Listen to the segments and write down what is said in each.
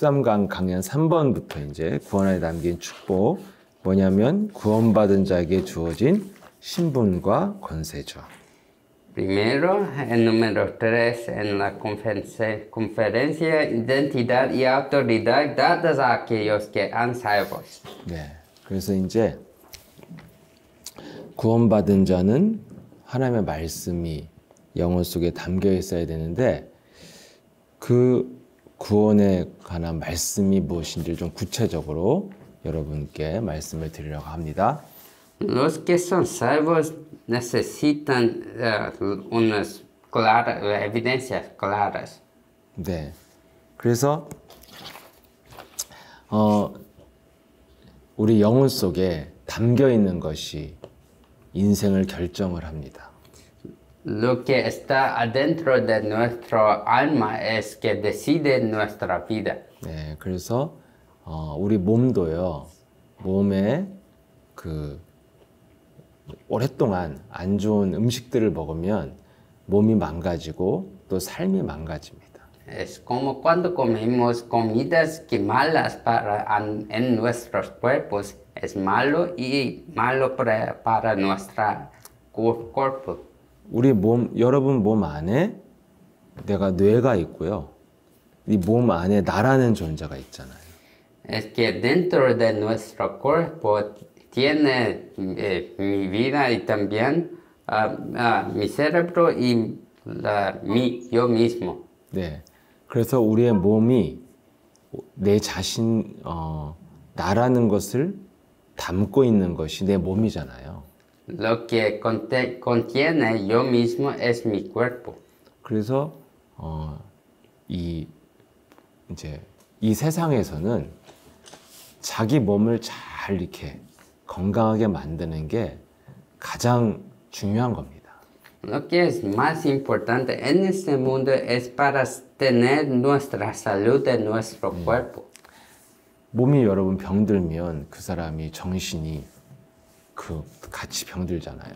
13강 강연 3번부터 이제 구원 안에 담긴 축복, 뭐냐면 구원받은 자에게 주어진 신분과 권세죠. Primero, el número 3 en la conferencia, identidad y autoridad dadas a aquellos que han salvos. 네, 그래서 이제 구원받은 자는 하나님의 말씀이 영혼 속에 담겨 있어야 되는데 그 구원에 관한 말씀이 무엇인지 좀 구체적으로 여러분께 말씀을 드리려고 합니다. Los que son salvos necesitan unas evidencias claras. 네, 그래서 우리 영혼 속에 담겨 있는 것이 인생을 결정을 합니다. Lo que está adentro de nuestro alma es que decide nuestra vida. 네, 그래서 우리 몸도요, 몸에 그 오랫동안 안 좋은 음식들을 먹으면 몸이 망가지고 또 삶이 망가집니다. Es como cuando comemos comidas que malas en nuestros cuerpos, es malo y malo para nuestro cuerpo. 우리 몸, 여러분 몸 안에 내가 뇌가 있고요. 이 몸 안에 나라는 존재가 있잖아요. Es que dentro de nuestro cuerpo tiene mi vida y también mi cerebro y yo mismo. 네, 그래서 우리의 몸이 내 자신, 나라는 것을 담고 있는 것이 내 몸이잖아요. Lo que contiene yo mismo es mi cuerpo. 그래서 이 세상에서는 자기 몸을 잘 이렇게 건강하게 만드는 게 가장 중요한 겁니다. Lo que es más importante en este mundo es para tener nuestra salud en nuestro cuerpo. 몸이 여러분 병들면 그 사람이 정신이 같이 병들잖아요.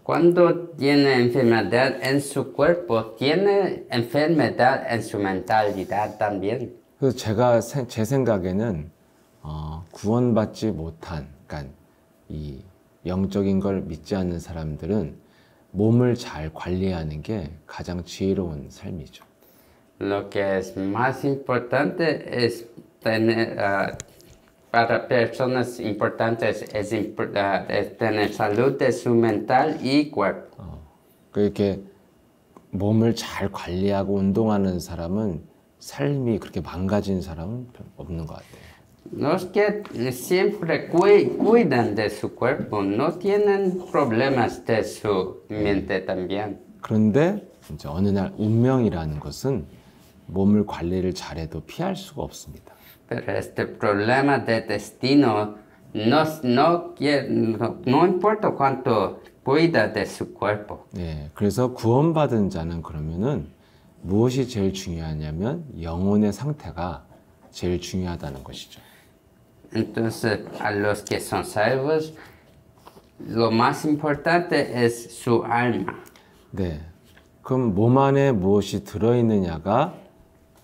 Cuando tiene enfermedad en su cuerpo, tiene enfermedad en su mentalidad también. 그래서 제 생각에는 구원받지 못한, 그러니까 이 영적인 걸 믿지 않는 사람들은 몸을 잘 관리하는 게 가장 지혜로운 삶이죠. Lo que es más importante es tener, para personas importantes es tener salud de su mental y cuerpo. 이렇게 몸을 잘 관리하고 운동하는 사람은 삶이 그렇게 망가진 사람은 없는 것 같아요. Los que siempre cuidan de su cuerpo no tienen problemas de su mente también. 그런데 이제 어느 날 운명이라는 것은 몸을 관리를 잘해도 피할 수가 없습니다. Pero este problema de destino no importa cuánto cuida de su cuerpo. 네, 그래서 구원받은 자는 그러면은 무엇이 제일 중요하냐면 영혼의 상태가 제일 중요하다는 것이죠. Entonces, a los que son salvos, lo más importante es su alma. 네, 그럼 몸 안에 무엇이 들어있느냐가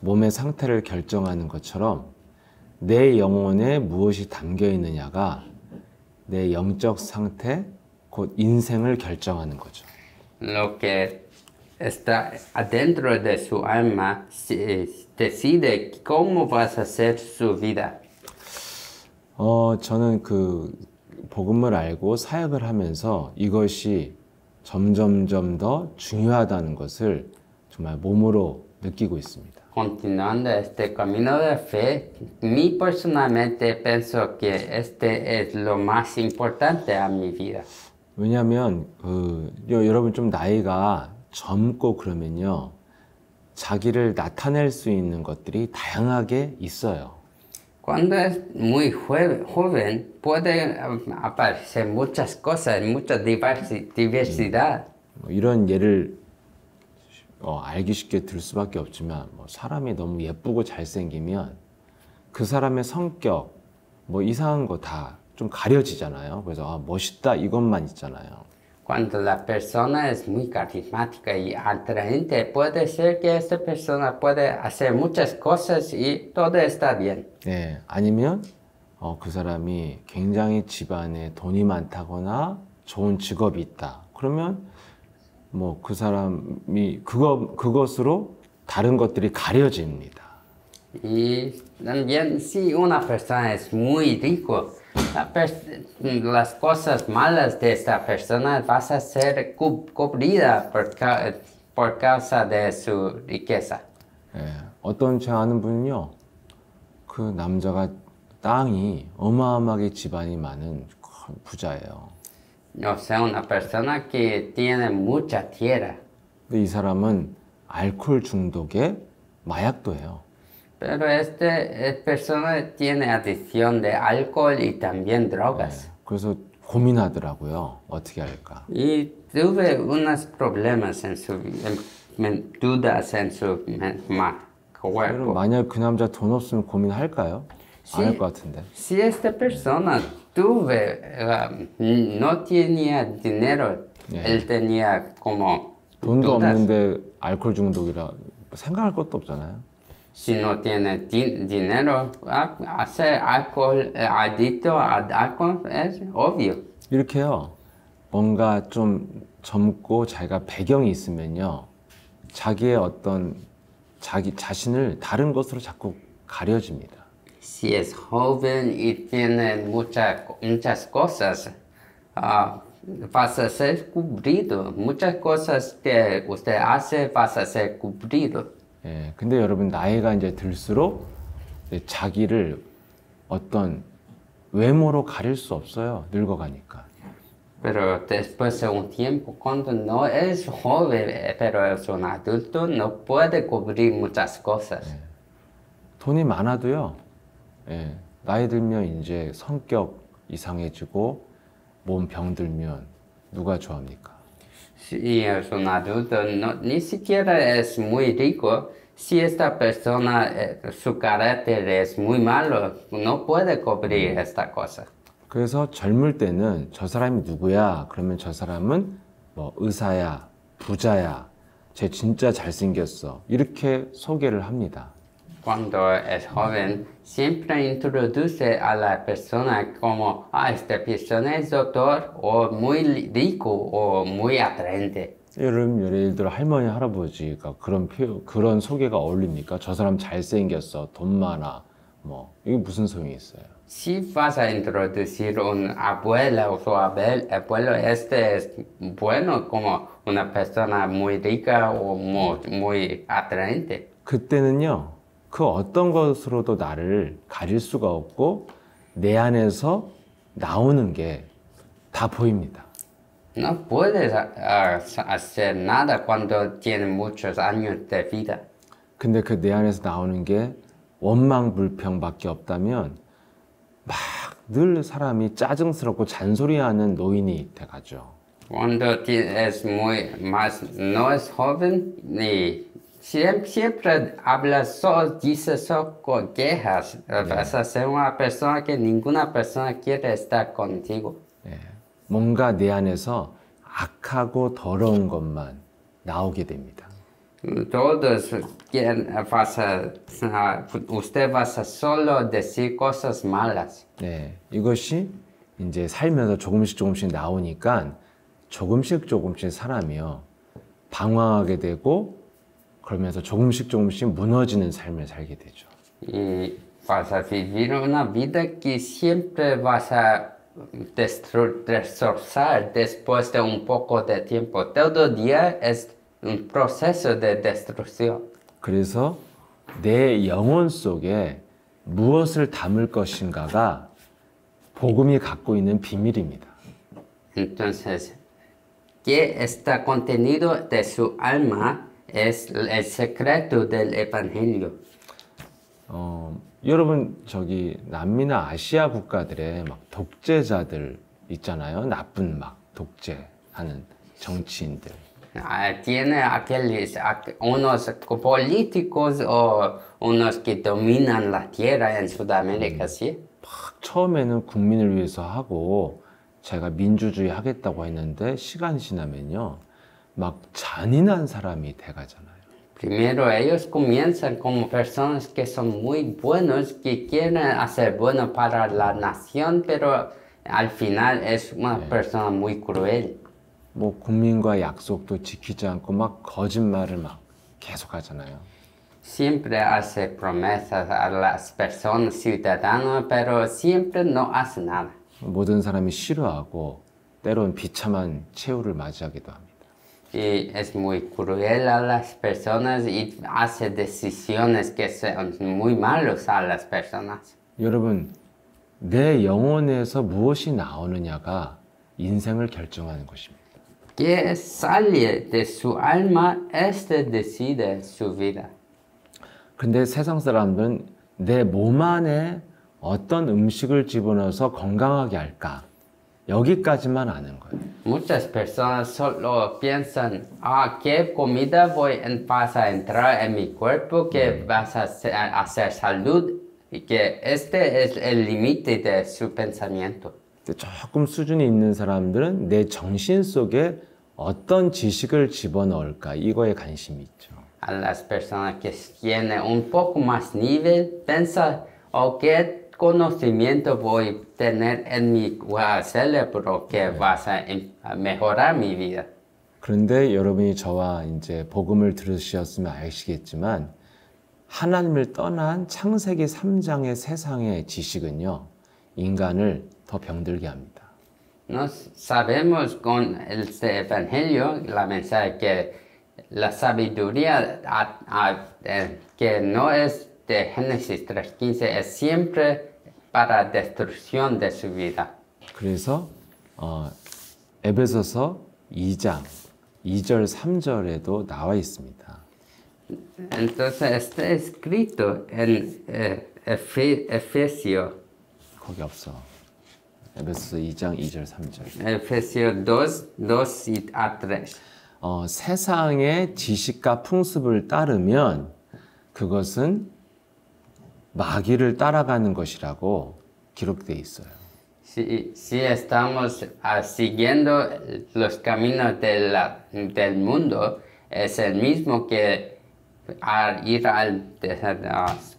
몸의 상태를 결정하는 것처럼 내 영혼에 무엇이 담겨 있느냐가 내 영적 상태, 곧 인생을 결정하는 거죠. Lo que está adentro de su alma decide cómo vas a hacer su vida. 저는 그 복음을 알고 사역을 하면서 이것이 점점점 더 중요하다는 것을 정말 몸으로 느끼고 있습니다. Continuando este camino de fe, mí personalmente pienso que este es lo más importante a mi vida. 왜냐하면 여러분 좀 나이가 젊고 그러면요, 자기를 나타낼 수 있는 것들이 다양하게 있어요. Cuando es muy joven, puede aparecer muchas cosas, mucha diversidad. 이런 예를 알기 쉽게 들 수밖에 없지만 사람이 너무 예쁘고 잘생기면 그 사람의 성격, 이상한 거 다 좀 가려지잖아요. 그래서 멋있다 이것만 있잖아요. Cuando la persona es muy carismática y atraente, puede ser que esta persona puede hacer muchas cosas y todo está bien. 네, 아니면 그 사람이 굉장히 집안에 돈이 많다거나 좋은 직업이 있다. 그러면 뭐 그 사람이 그것으로 다른 것들이 가려집니다. Y también si una persona es muy rico, las cosas malas de esta persona van a ser cubridas por causa de su riqueza. 예, 어떤 제 아는 분은요, 그 남자가 땅이 어마어마하게 집안이 많은 큰 부자예요. O sea, una persona que tiene mucha tierra, 근데 이 사람은 알코올 중독에 마약도 해요. pero esta persona tiene adicción de alcohol y también drogas. 그래서 고민하더라고요. 어떻게 할까? Y tuve unos problemas en su, dudas en su 여러분, cuerpo. 만약 그 남자 돈 없으면 고민할까요? 안 할 것 같은데. Si esta persona no tenía dinero, él tenía como 돈도 dudas. 없는데 알코올 중독이라 생각할 것도 없잖아요. Si no tiene dinero, hacer alcohol, adicto al alcohol es obvio. 이렇게요. 뭔가 좀 젊고 자기가 배경이 있으면요. 자기의 어떤 자기 자신을 다른 것으로 자꾸 가려집니다. Si es joven y tiene muchas cosas, vas a ser cubrido. Muchas cosas que usted hace, vas a ser cubrido. 예, 근데 여러분 나이가 이제 들수록 이제 자기를 어떤 외모로 가릴 수 없어요. 늙어가니까. Pero después de un tiempo, cuando no es joven, pero es un adulto, no puede cubrir muchas cosas. 돈이 많아도요. 예, 나이 들면 이제 성격 이상해지고 몸 병들면 누가 좋아합니까? Si es un adulto, ni siquiera es muy rico. Si esta persona, su carácter es muy malo, no puede cubrir esta cosa. 그래서 젊을 때는 저 사람이 누구야? 그러면 저 사람은 뭐 의사야, 부자야, 쟤 진짜 잘생겼어. 이렇게 소개를 합니다. Cuando es joven, siempre introduce a la persona como, esta persona es doctor, o muy rico, o muy atraente. 여러분, 예를 들어 할머니, 할아버지가 그런 소개가 어울립니까? 저 사람 잘생겼어, 돈 많아, 뭐 이게 무슨 소용이 있어요? Si vas a introducir una abuela o su abuelo, este es bueno como una persona muy rica o muy atraente. 그때는요, 그 어떤 것으로도 나를 가릴 수가 없고 내 안에서 나오는 게 다 보입니다. No puedes hacer nada cuando tienes muchos años de vida. 근데 그 내 안에서 나오는 게 원망 불평밖에 없다면 막 늘 사람이 짜증스럽고 잔소리하는 노인이 돼가죠. Cuando es no es joven y siempre habla dice con quejas. Vas a ser una persona que ninguna persona quiere estar contigo. 예, 뭔가 내 안에서 악하고 더러운 것만 나오게 됩니다. Todos usted va a solo decir cosas malas. 네, 이것이 이제 살면서 조금씩 나오니까 조금씩 사람이요 방황하게 되고 그러면서 조금씩 무너지는 삶을 살게 되죠. Y vas a vivir una vida que siempre vas a destrozar después de un poco de tiempo. Todo día es un proceso de destrucción. 그래서 내 영혼 속에 무엇을 담을 것인가가 복음이 갖고 있는 비밀입니다. Entonces, ¿qué está contenido de su alma? Es el secreto del evangelio. 여러분 저기 남미나 아시아 국가들의 막 독재자들 있잖아요. 나쁜 막 독재하는 정치인들. Tiene unos políticos o unos que dominan la tierra en Sudamérica, ¿sí? 막 처음에는 국민을 위해서 하고 자기가 민주주의 하겠다고 했는데 시간이 지나면요, 막 잔인한 사람이 돼가잖아요. Primero ellos comienzan como personas que son muy buenos, que quieren hacer bueno para la nación, pero al final es una persona muy cruel. 뭐 국민과 약속도 지키지 않고 막 거짓말을 막 계속 하잖아요. Siempre hace promesas a las personas, ciudadanos, pero siempre no hace nada. 모든 사람이 싫어하고 때론 비참한 최후를 맞이하기도 합니다. Y es muy cruel a las personas y hace decisiones que son muy malos a las personas. 여러분, 내 영혼에서 무엇이 나오느냐가 인생을 결정하는 것입니다. Que sale de su alma, este decide su vida. 근데 세상 사람들은 내 몸 안에 어떤 음식을 집어넣어서 건강하게 할까? 여기까지만 아는 거예요. Muchas personas solo piensan, ¿qué comida vas a entrar en mi cuerpo que vas a hacer salud? Y que este es el límite de su pensamiento. 조금 수준이 있는 사람들은 내 정신 속에 어떤 지식을 집어넣을까? 이거에 관심이 있죠. A las personas que tienen un poco más nivel, piensan, ¿qué conocimiento voy a tener en mi cerebro que vas a mejorar mi vida? 그런데 여러분이 저와 이제 복음을 들으셨으면 아시겠지만 하나님을 떠난 창세기 3장의 세상의 지식은요, 인간을 더 병들게 합니다. Nos sabemos con este evangelio, la mensaje que la sabiduría que no es de Génesis 3:15 es siempre para destrucción de su vida. 그래서 에베소서 2장 2절 3절에도 나와 있습니다. Entonces está escrito en Efesios 거기 없어. 에베소서 2장 2절 3절. Efesios 2:2-3. 세상의 지식과 풍습을 따르면 그것은 마귀를 따라가는 것이라고 기록되어 있어요. Si estamos siguiendo los caminos del mundo, es el mismo que ir al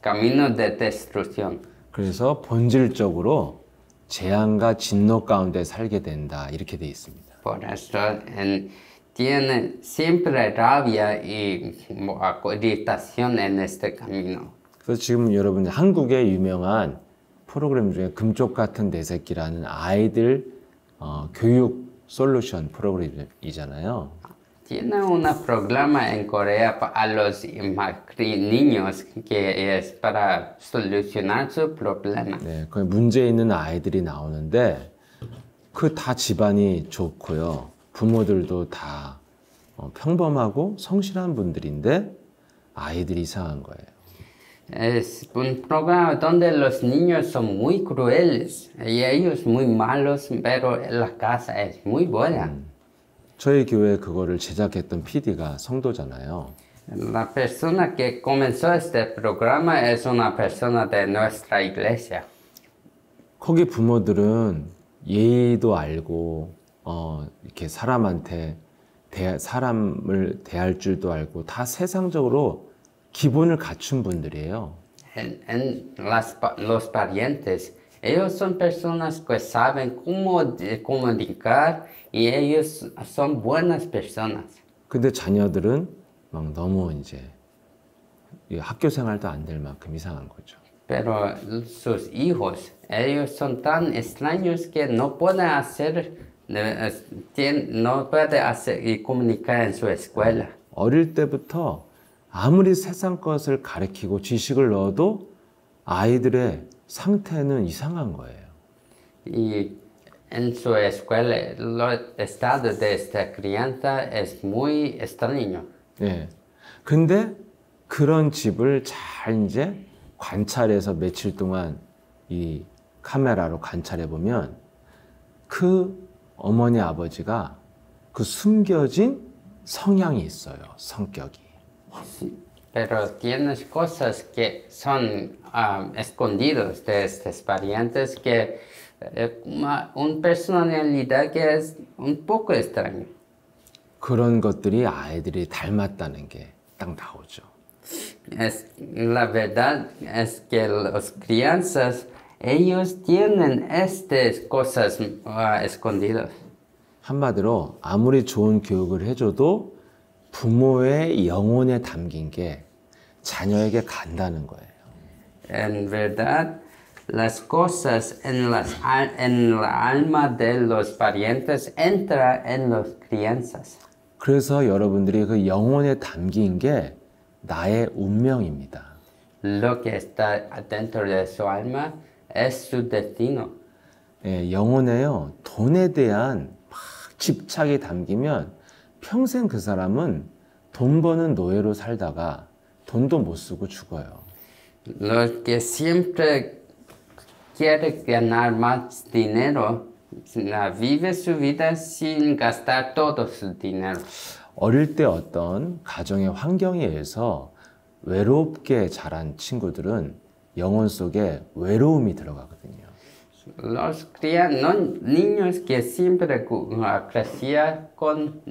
camino de destrucción. 그래서 본질적으로 재앙과 진노 가운데 살게 된다, 이렇게 되어 있습니다. Por eso tiene siempre rabia y irritación en este camino. 그래서 지금 여러분 한국의 유명한 프로그램 중에 금쪽 같은 내 새끼라는 아이들 교육 솔루션 프로그램이잖아요. Tiene un programa en Corea a los niños que es para solucionar su problema. 네, 거기 문제 있는 아이들이 나오는데 그 다 집안이 좋고요. 부모들도 다 평범하고 성실한 분들인데 아이들이 이상한 거예요. Es un programa donde los niños son muy crueles y ellos muy malos, pero la casa es muy buena. 저희 교회 그거를 제작했던 PD가 성도잖아요. La persona que comenzó este programa es una persona de nuestra iglesia. 거기 부모들은 예의도 알고 이렇게 사람한테 사람을 대할 줄도 알고 다 세상적으로 기본을 갖춘 분들이에요. Los parientes, ellos son personas que saben cómo comunicar y ellos son buenas personas. 근데 자녀들은 막 너무 이제 학교 생활도 안 될 만큼 이상한 거죠. Pero sus hijos, ellos son tan extraños que no pueden hacer y comunicar en su escuela. 어릴 때부터 아무리 세상 것을 가르치고 지식을 넣어도 아이들의 상태는 이상한 거예요. Y en su escuela, el estado de esta crianza es muy extraño. 예. 근데 그런 집을 잘 이제 관찰해서 며칠 동안 이 카메라로 관찰해 보면 그 어머니 아버지가 그 숨겨진 성향이 있어요. 성격이. pero tienes cosas que son escondidos de estos parientes que una personalidad que es un poco extraña. 그런 것들이 아이들이 닮았다는 게 딱 나오죠. La verdad es que los crianzas, ellos tienen estas cosas escondidas. 한마디로 아무리 좋은 교육을 해줘도 부모의 영혼에 담긴 게 자녀에게 간다는 거예요. En verdad, las cosas en la alma de los parientes entran en las crianzas. 그래서 여러분들이 그 영혼에 담긴 게 나의 운명입니다. Lo que está dentro de su alma es su destino. 예, 영혼에요, 돈에 대한 막 집착이 담기면 평생 그 사람은 돈 버는 노예로 살다가 돈도 못 쓰고 죽어요. Los que siempre quieren ganar más dinero, vive su vida sin gastar todo su dinero. 어릴 때 어떤 가정의 환경에 의해서 외롭게 자란 친구들은 영혼 속에 외로움이 들어가거든요. Los niños que siempre crecían con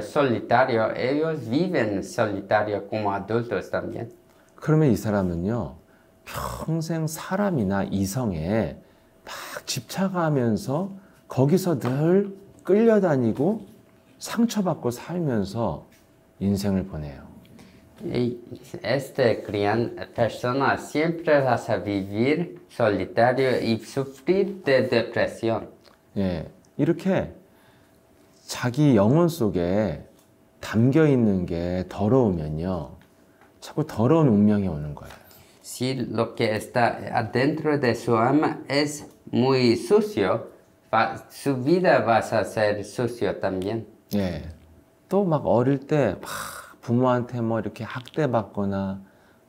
solitario, ellos viven solitario como adultos también. 그러면 이 사람은요, 평생 사람이나 이성에 막 집착하면서 거기서 늘 끌려다니고 상처받고 살면서 인생을 보내요. Y persona siempre vas a vivir solitario y sufrir de depresión. 예, 이렇게 자기 영혼 속에 담겨 있는 게 더러우면요, 자꾸 더러운 운명이 오는 거예요. Si lo que está adentro de su alma es muy sucio, su vida va a ser sucio también. 예, 또 막 어릴 때 막 부모한테 뭐 이렇게 학대받거나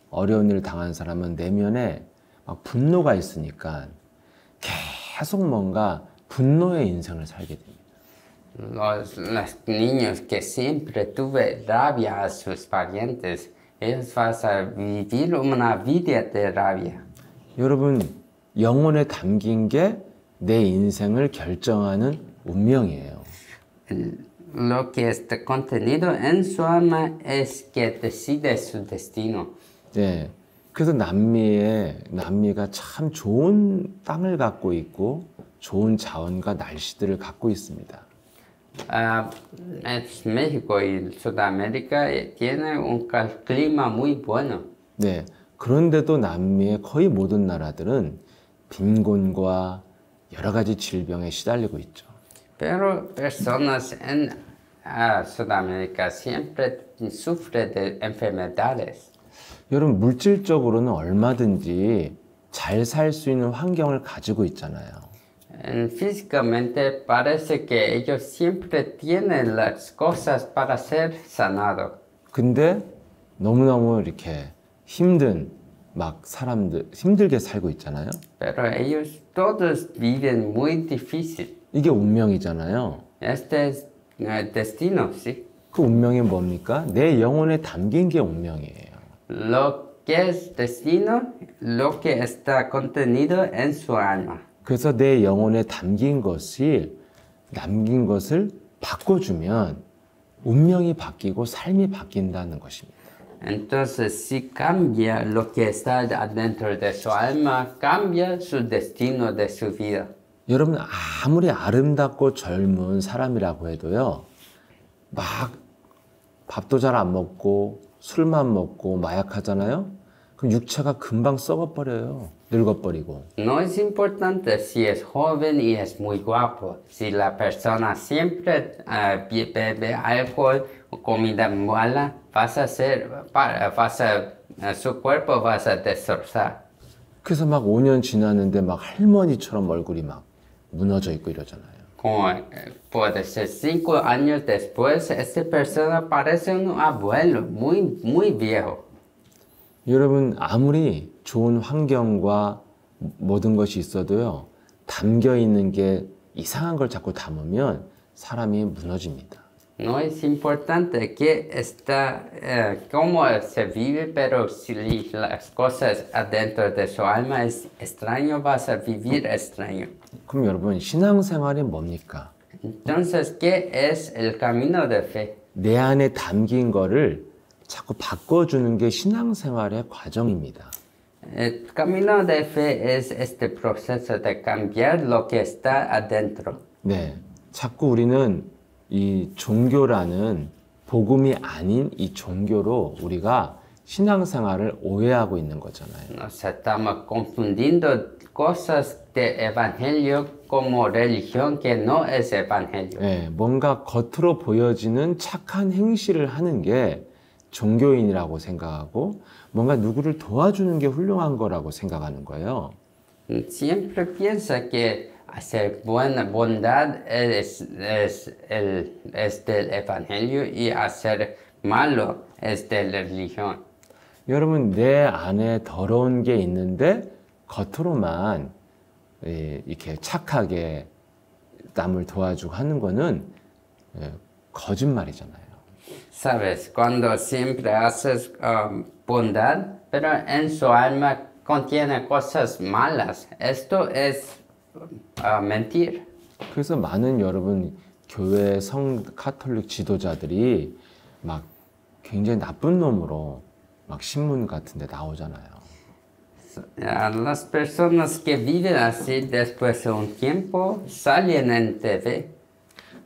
어려운 일 당한 사람은 내면에 막 분노가 있으니까 계속 뭔가 분노의 인생을 살게 됩니다. Los niños que siempre tuve rabia a sus parientes, ellos van a vivir una vida de rabia. 여러분, 영혼에 담긴 게 내 인생을 결정하는 운명이에요. Lo que está contenido en su alma es que decide su destino. 네, 그래서 남미가 참 좋은 땅을 갖고 있고 좋은 자원과 날씨들을 갖고 있습니다. México y Sudamérica tienen un clima muy bueno. 네, 그런데도 남미의 거의 모든 나라들은 빈곤과 여러 가지 질병에 시달리고 있죠. Pero personas en Sudamérica siempre sufren de enfermedades. 여러분, 물질적으로는 얼마든지 잘 살 수 있는 환경을 가지고 있잖아요. Físicamente parece que ellos siempre tienen las cosas para ser sanados. 근데 너무너무 이렇게 힘들게 살고 있잖아요. Pero ellos todos viven muy difícil. 이게 운명이잖아요. Este es destino, sí. 그 운명이 뭡니까? 내 영혼에 담긴 게 운명이에요. Lo que es destino, lo que está contenido en su alma. 그래서 내 영혼에 남긴 것을 바꿔주면 운명이 바뀌고 삶이 바뀐다는 것입니다. Entonces, si cambia lo que está adentro de su alma, cambia su destino de su vida. 여러분, 아무리 아름답고 젊은 사람이라고 해도요, 막 밥도 잘 안 먹고 술만 먹고 마약하잖아요? 그럼 육체가 금방 썩어버려요. 늙어버리고. No es importante si es joven y es muy guapo. Si la persona siempre bebe alcohol o comida mala, su cuerpo va a destrozar. 그래서 막 5년 지났는데 막 할머니처럼 얼굴이 막 무너져 있고 이러잖아요. Como puede ser 5 años después, esta persona parece un abuelo muy viejo. 여러분, 아무리 좋은 환경과 모든 것이 있어도요, 담겨 있는 게 이상한 걸 자꾸 담으면 사람이 무너집니다. No es importante que está, cómo se vive, pero si las cosas adentro de su alma es extraño, vas a vivir extraño. 그럼 여러분 신앙생활이 뭡니까? Entonces, ¿qué es el camino de fe? 내 안에 담긴 거를 자꾸 바꿔주는 게 신앙생활의 과정입니다. El camino de fe es este proceso de cambiar lo que está adentro. 네, 자꾸 우리는 이 종교라는 복음이 아닌 이 종교로 우리가 신앙생활을 오해하고 있는 거잖아요. Nos estamos confundiendo cosas de evangelio como religión que no es evangelio. 네, 뭔가 겉으로 보여지는 착한 행실을 하는 게 종교인이라고 생각하고 뭔가 누구를 도와주는 게 훌륭한 거라고 생각하는 거예요. Siempre piensa que hacer buena bondad es del evangelio y hacer malo es de la religión. 여러분 내 안에 더러운 게 있는데 겉으로만 이렇게 착하게 남을 도와주고 하는 거는 거짓말이잖아요. Sabes, cuando siempre haces bondad, pero en su alma contiene cosas malas, esto es mentir. 그래서 많은 여러분 교회 카톨릭 지도자들이 막 굉장히 나쁜 놈으로 막 신문 같은 데 나오잖아요. Las personas que viven así después de un tiempo salen en TV.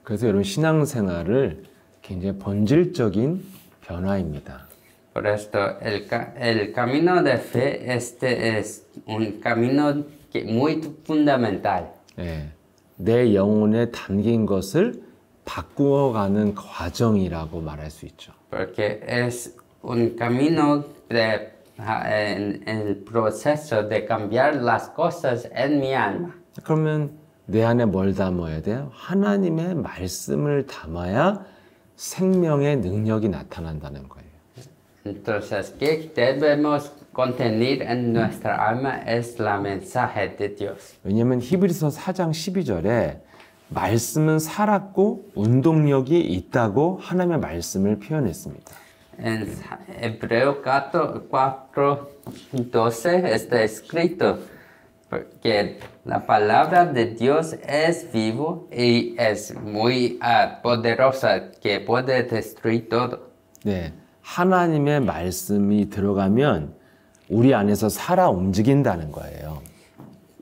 그래서 여러분 신앙생활을 굉장히 본질적인 변화입니다. Por esto, el camino de fe este es un camino muy fundamental. 예, 내 영혼에 담긴 것을 바꾸어가는 과정이라고 말할 수 있죠. Porque es un camino en el proceso de cambiar las cosas en mi alma. 그러면 내 안에 뭘 담아야 돼요? 하나님의 말씀을 담아야 생명의 능력이 나타난다는 거예요. Entonces, ¿qué debemos contener en nuestra alma? Es la mensaje de Dios. 왜냐하면 히브리서 4장 12절에 말씀은 살았고 운동력이 있다고 하나님의 말씀을 표현했습니다. En Hebreo 4:12 está escrito que la palabra de Dios es vivo y es muy poderosa que puede destruir todo. 네, 하나님의 말씀이 들어가면 우리 안에서 살아 움직인다는 거예요.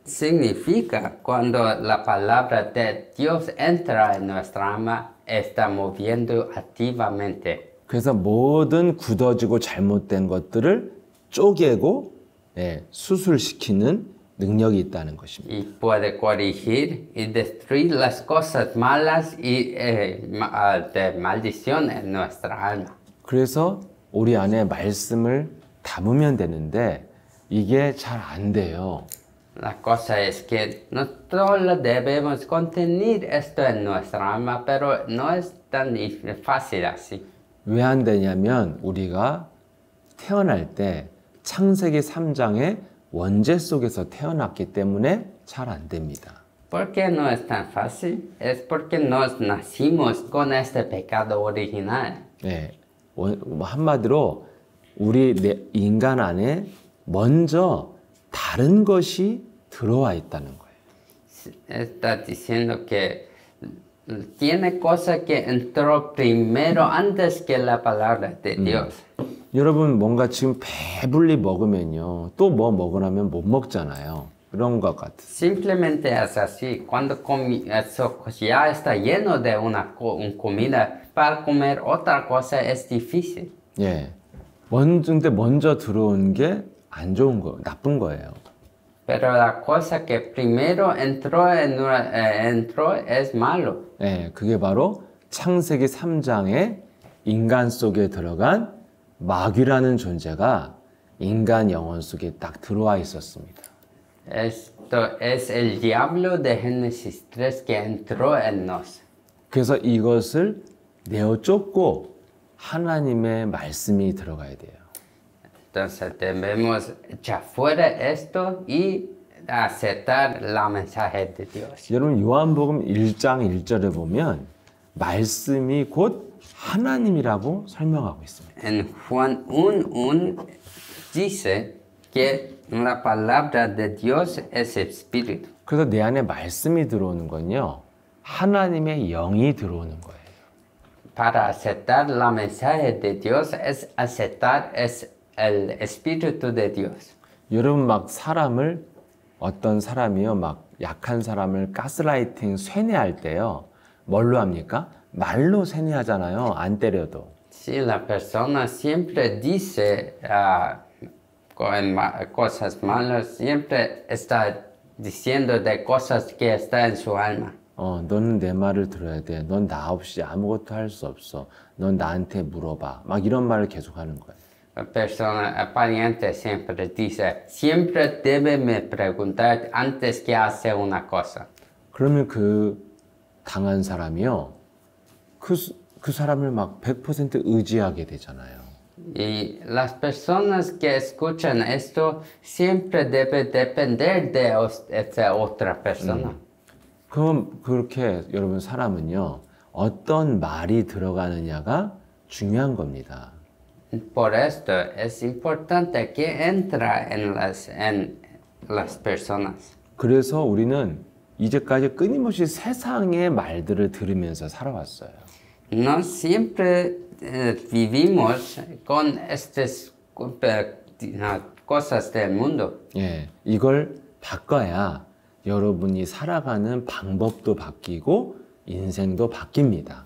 Significa cuando la palabra de Dios entra en nuestra alma, está moviendo activamente. 그래서 모든 굳어지고 잘못된 것들을 쪼개고 수술시키는 능력이 있다는 것입니다. Y puede corregir y destruir las cosas malas y de maldición en nuestra alma. 그래서 우리 안에 말씀을 담으면 되는데 이게 잘 안 돼요. La cosa es que nosotros debemos contener esto en nuestra alma, pero no es tan fácil así. 왜 안 되냐면 우리가 태어날 때 창세기 3장의 원죄 속에서 태어났기 때문에 잘 안 됩니다. ¿Por qué no es tan fácil? Es porque nos nacimos con este pecado original. 네, 한마디로 우리 인간 안에 먼저 다른 것이 들어와 있다는 거예요. Está diciendo que tiene cosa que entró primero antes que la palabra de Dios. 여러분 뭔가 지금 배불리 먹으면요 또 뭐 먹으라면 못 먹잖아요. 그런 것 같아요. Simplemente es así. Cuando ya está lleno de una comida, para comer otra cosa es difícil. 예, 근데 먼저 들어온 게 안 좋은 거, 나쁜 거예요. Pero la cosa que primero entró es malo. 예, 그게 바로 창세기 3장에 인간 속에 들어간 마귀라는 존재가 인간 영혼 속에 딱 들어와 있었습니다. Esto es el diablo de Génesis 3 que entró en nos. 그래서 이것을 내어 쫓고 하나님의 말씀이 들어가야 돼요. Entonces debemos echar fuera esto y aceptar la mensaje de Dios. 여러분 요한복음 1장 1절에 보면 말씀이 곧 하나님이라고 설명하고 있습니다. En Juan 1:1 dice que la palabra de Dios es espíritu. 그래서 내 안에 말씀이 들어오는 건요. 하나님의 영이 들어오는 거예요. Para aceptar la mensaje de Dios es aceptar es el espíritu de Dios. 여러분 막 사람을 어떤 사람이요. 막 약한 사람을 가스라이팅 쇠뇌할 때요. 뭘로 합니까? 말로 쇠뇌하잖아요. 안 때려도. Si la persona siempre dice cosas malas, siempre está diciendo de cosas que está en su alma. 너는 내 말을 들어야 돼. 넌 나 없이 아무것도 할 수 없어. 넌 나한테 물어봐. 막 이런 말을 계속 하는 거예요. La persona pariente siempre dice, siempre debe me preguntar antes que hace una cosa. 그러면 그 당한 사람이요. 그 사람을 막 100% 의지하게 되잖아요. Y las personas que escuchan esto siempre deben depender de esta otra persona. 그럼 그렇게 여러분 사람은요. 어떤 말이 들어가느냐가 중요한 겁니다. Por esto es importante que entra en las personas. 그래서 우리는 이제까지 끊임없이 세상의 말들을 들으면서 살아왔어요. No siempre vivimos con estas cosas del mundo. 예, 이걸 바꿔야 여러분이 살아가는 방법도 바뀌고 인생도 바뀝니다.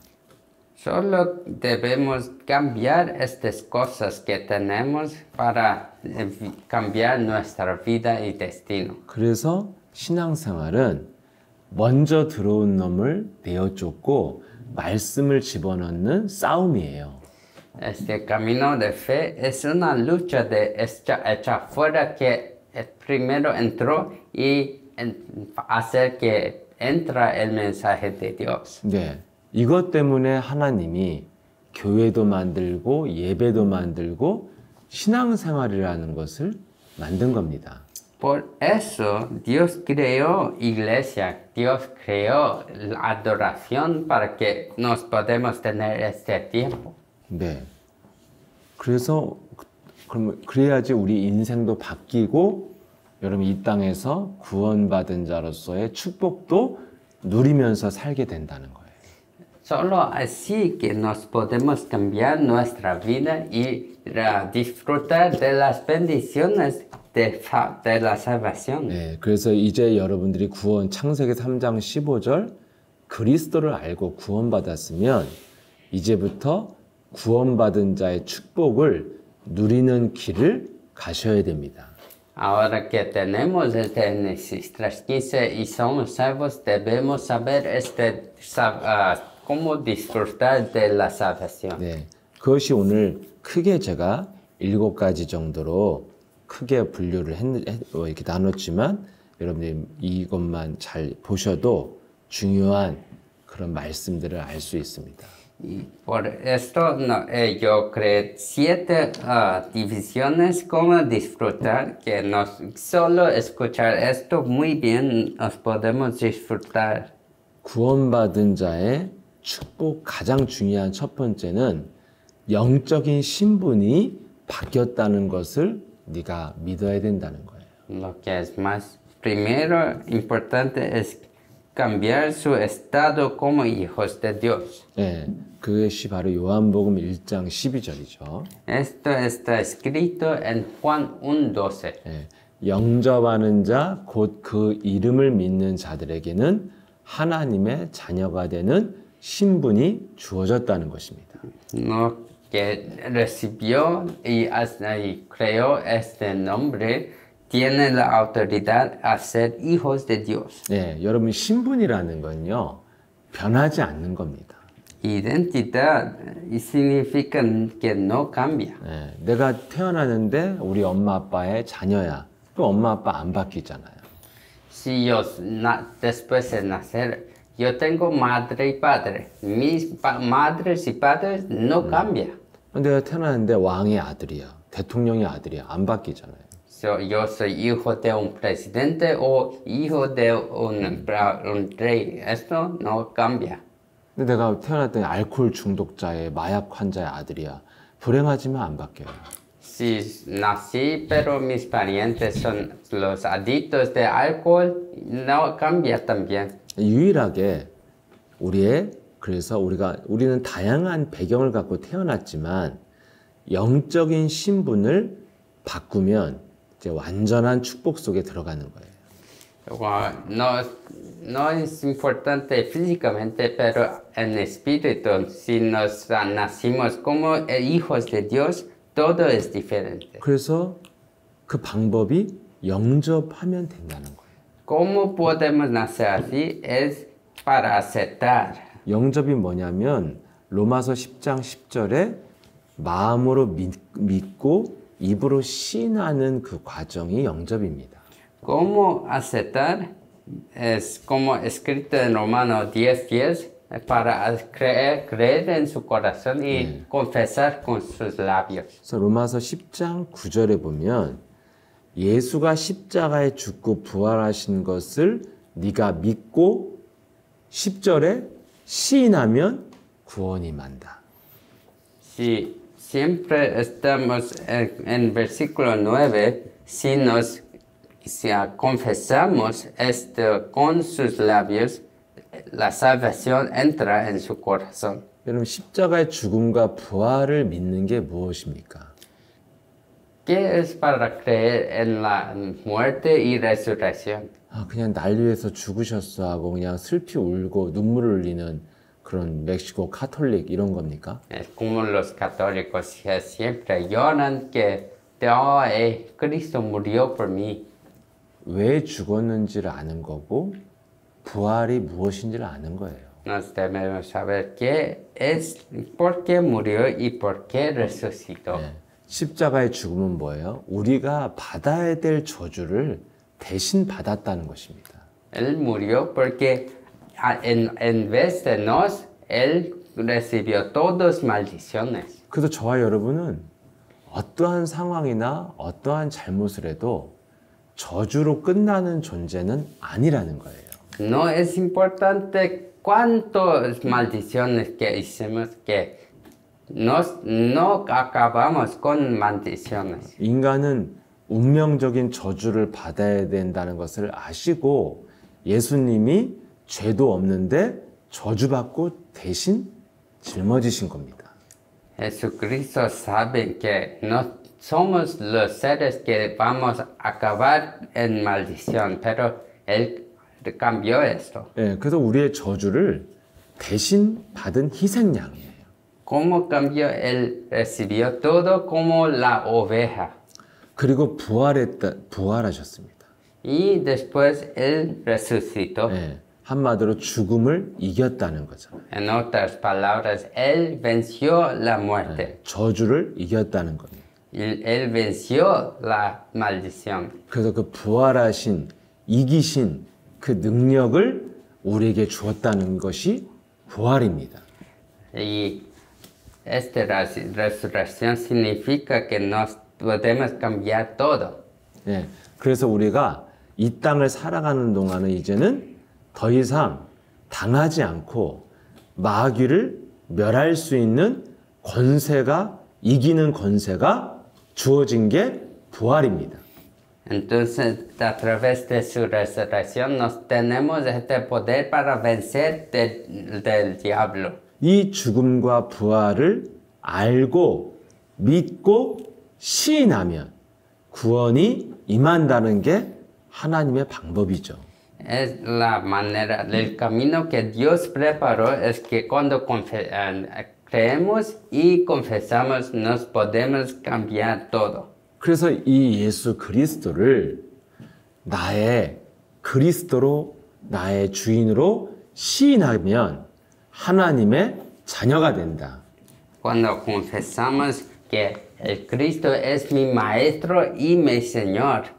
Solo debemos cambiar estas cosas que tenemos para cambiar nuestra vida y destino. 그래서 신앙생활은 먼저 들어온 놈을 내어쫓고 말씀을 집어넣는 싸움이에요. Este camino de fe es una lucha de echar fuera que primero entró y hacer que entra el mensaje de Dios. 네, 이것 때문에 하나님이 교회도 만들고 예배도 만들고 신앙생활이라는 것을 만든 겁니다. Por eso Dios creó iglesia, Dios creó la adoración para que nos podamos tener este tiempo. 네. 그래서 그래야지 우리 인생도 바뀌고 여러분 이 땅에서 구원받은 자로서의 축복도 누리면서 살게 된다는 거예요. Solo así que nos podemos cambiar nuestra vida y disfrutar de las bendiciones de la salvación. 네, 그래서 이제 여러분들이 구원 창세기 3장 15절 그리스도를 알고 구원받았으면 이제부터 구원받은 자의 축복을 누리는 길을 가셔야 됩니다. Ahora que tenemos Génesis 3:15 y somos salvos, debemos saber cómo disfrutar de la salvación. 네, 그것이 오늘 크게 제가 7가지 정도로 크게 분류를 이렇게 나눴지만 여러분들이 이것만 잘 보셔도 중요한 그런 말씀들을 알 수 있습니다. Y por esto yo creé 7 divisiones cómo disfrutar, que solo escuchar esto muy bien nos podemos disfrutar. 구원받은 자의 축복 가장 중요한 첫 번째는 영적인 신분이 바뀌었다는 것을 네가 믿어야 된다는 거예요. Lo que es más primero importante es cambiar su estado como hijos de Dios. 네, 그것이 바로 요한복음 1장 12절이죠. Esto está escrito en Juan 1:12. 네, 영접하는 자, 곧 그 이름을 믿는 자들에게는 하나님의 자녀가 되는 신분이 주어졌다는 것입니다. No, que recibió y creó este nombre, tiene la autoridad a ser hijos de Dios. 네, 여러분 신분이라는 건요 변하지 않는 겁니다. Identidad significa que no cambia. 네, 내가 태어나는데 우리 엄마 아빠의 자녀야. 그 엄마 아빠 안 바뀌잖아요. Si yo después de nacer, yo tengo madre y padre. Mis madres y padres no cambian. 내가 태어나는데 왕의 아들이야. 대통령의 아들이야. 안 바뀌잖아요. Yo soy hijo de un presidente o hijo de un rey. Esto no cambia. 근데 내가 태어났더니 알코올 중독자의 마약 환자의 아들이야. 불행하지만 안 바뀌어요. Si nací, pero mis parientes son los adictos de alcohol, no cambia también. 유일하게 그래서 우리는 다양한 배경을 갖고 태어났지만 영적인 신분을 바꾸면 이제 완전한 축복 속에 들어가는 거예요. No es importante físicamente, pero en espíritu, si nos nacimos como hijos de Dios, todo es diferente. 그래서 그 방법이 영접하면 된다는 거예요. ¿Cómo podemos nacer así? Es para aceptar. 영접이 뭐냐면 로마서 10장 10절에 마음으로 믿고 입으로 시인하는 그 과정이 영접입니다. ¿Cómo aceptar? Es como escrito en Romanos 10:10, para creer en su corazón y confesar con sus labios. 그래서 로마서 10장 9절에 보면 예수가 십자가에 죽고 부활하신 것을 네가 믿고 10절에 시인하면 구원이 만다. Si siempre estamos en versículo 9, si confesamos esto con sus labios, la salvación entra en su corazón. 여러분 십자가의 죽음과 부활을 믿는 게 무엇입니까? ¿Qué es para creer en la muerte y resurrección? 그냥 날 위해서 죽으셨어 하고 그냥 슬피 울고 눈물을 흘리는 그런 멕시코 카톨릭 이런 겁니까? Es como los católicos que siempre lloran que Cristo murió por mí. 왜 죽었는지를 아는 거고 부활이 무엇인지를 아는 거예요. Nos debemos saber qué es, por qué murió y por qué resucitó. 십자가의 죽음은 뭐예요? 우리가 받아야 될 저주를 대신 받았다는 것입니다. Él murió porque en vez de nos, Él recibió todas maldiciones. 그래서 저와 여러분은 어떠한 상황이나 어떠한 잘못을 해도 저주로 끝나는 존재는 아니라는 거예요. No es importante cuántas maldiciones que hicimos que no acabamos con maldiciones. 인간은 운명적인 저주를 받아야 된다는 것을 아시고 예수님이 죄도 없는데 저주받고 대신 짊어지신 겁니다. Jesucristo sabe que no somos los seres que vamos a acabar en maldición, pero Él cambió esto. 그래서 우리의 저주를 대신 받은 희생양이에요. ¿Cómo cambió? Él recibió todo como la oveja. 그리고 부활하셨습니다. Y después Él resucitó. 한마디로 죽음을 이겼다는 거죠. En otras palabras, Él venció la muerte. 저주를 이겼다는 겁니다. Él venció la maldición. 그래서 그 부활하신, 이기신 그 능력을 우리에게 주었다는 것이 부활입니다. Y esta resurrección significa que nos podemos cambiar todo. 그래서 우리가 이 땅을 살아가는 동안은 이제는 더 이상 당하지 않고 마귀를 멸할 수 있는 권세가, 이기는 권세가 주어진 게 부활입니다. Entonces, a través de su resurrección, nos tenemos este poder para vencer del diablo. 이 죽음과 부활을 알고 믿고 시인하면 구원이 임한다는 게 하나님의 방법이죠. Es la manera, el camino que Dios preparó es que cuando creemos y confesamos, nos podemos cambiar todo. 그래서 이 예수 그리스도를 나의 그리스도로, 나의 주인으로 시인하면 하나님의 자녀가 된다. Cuando confesamos que el Cristo es mi maestro y mi Señor,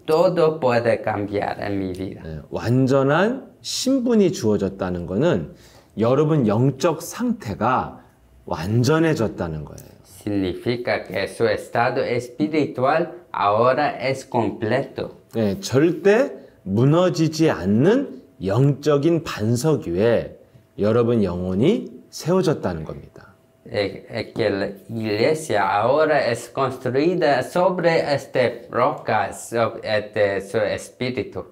todo puede cambiar en mi vida. 완전한 신분이 주어졌다는 것은 여러분 영적 상태가 완전해졌다는 거예요. Significa que su estado espiritual ahora es completo. 절대 무너지지 않는 영적인 반석 위에 여러분 영혼이 세워졌다는 겁니다. Que la iglesia ahora es construida sobre este roca, sobre su espíritu.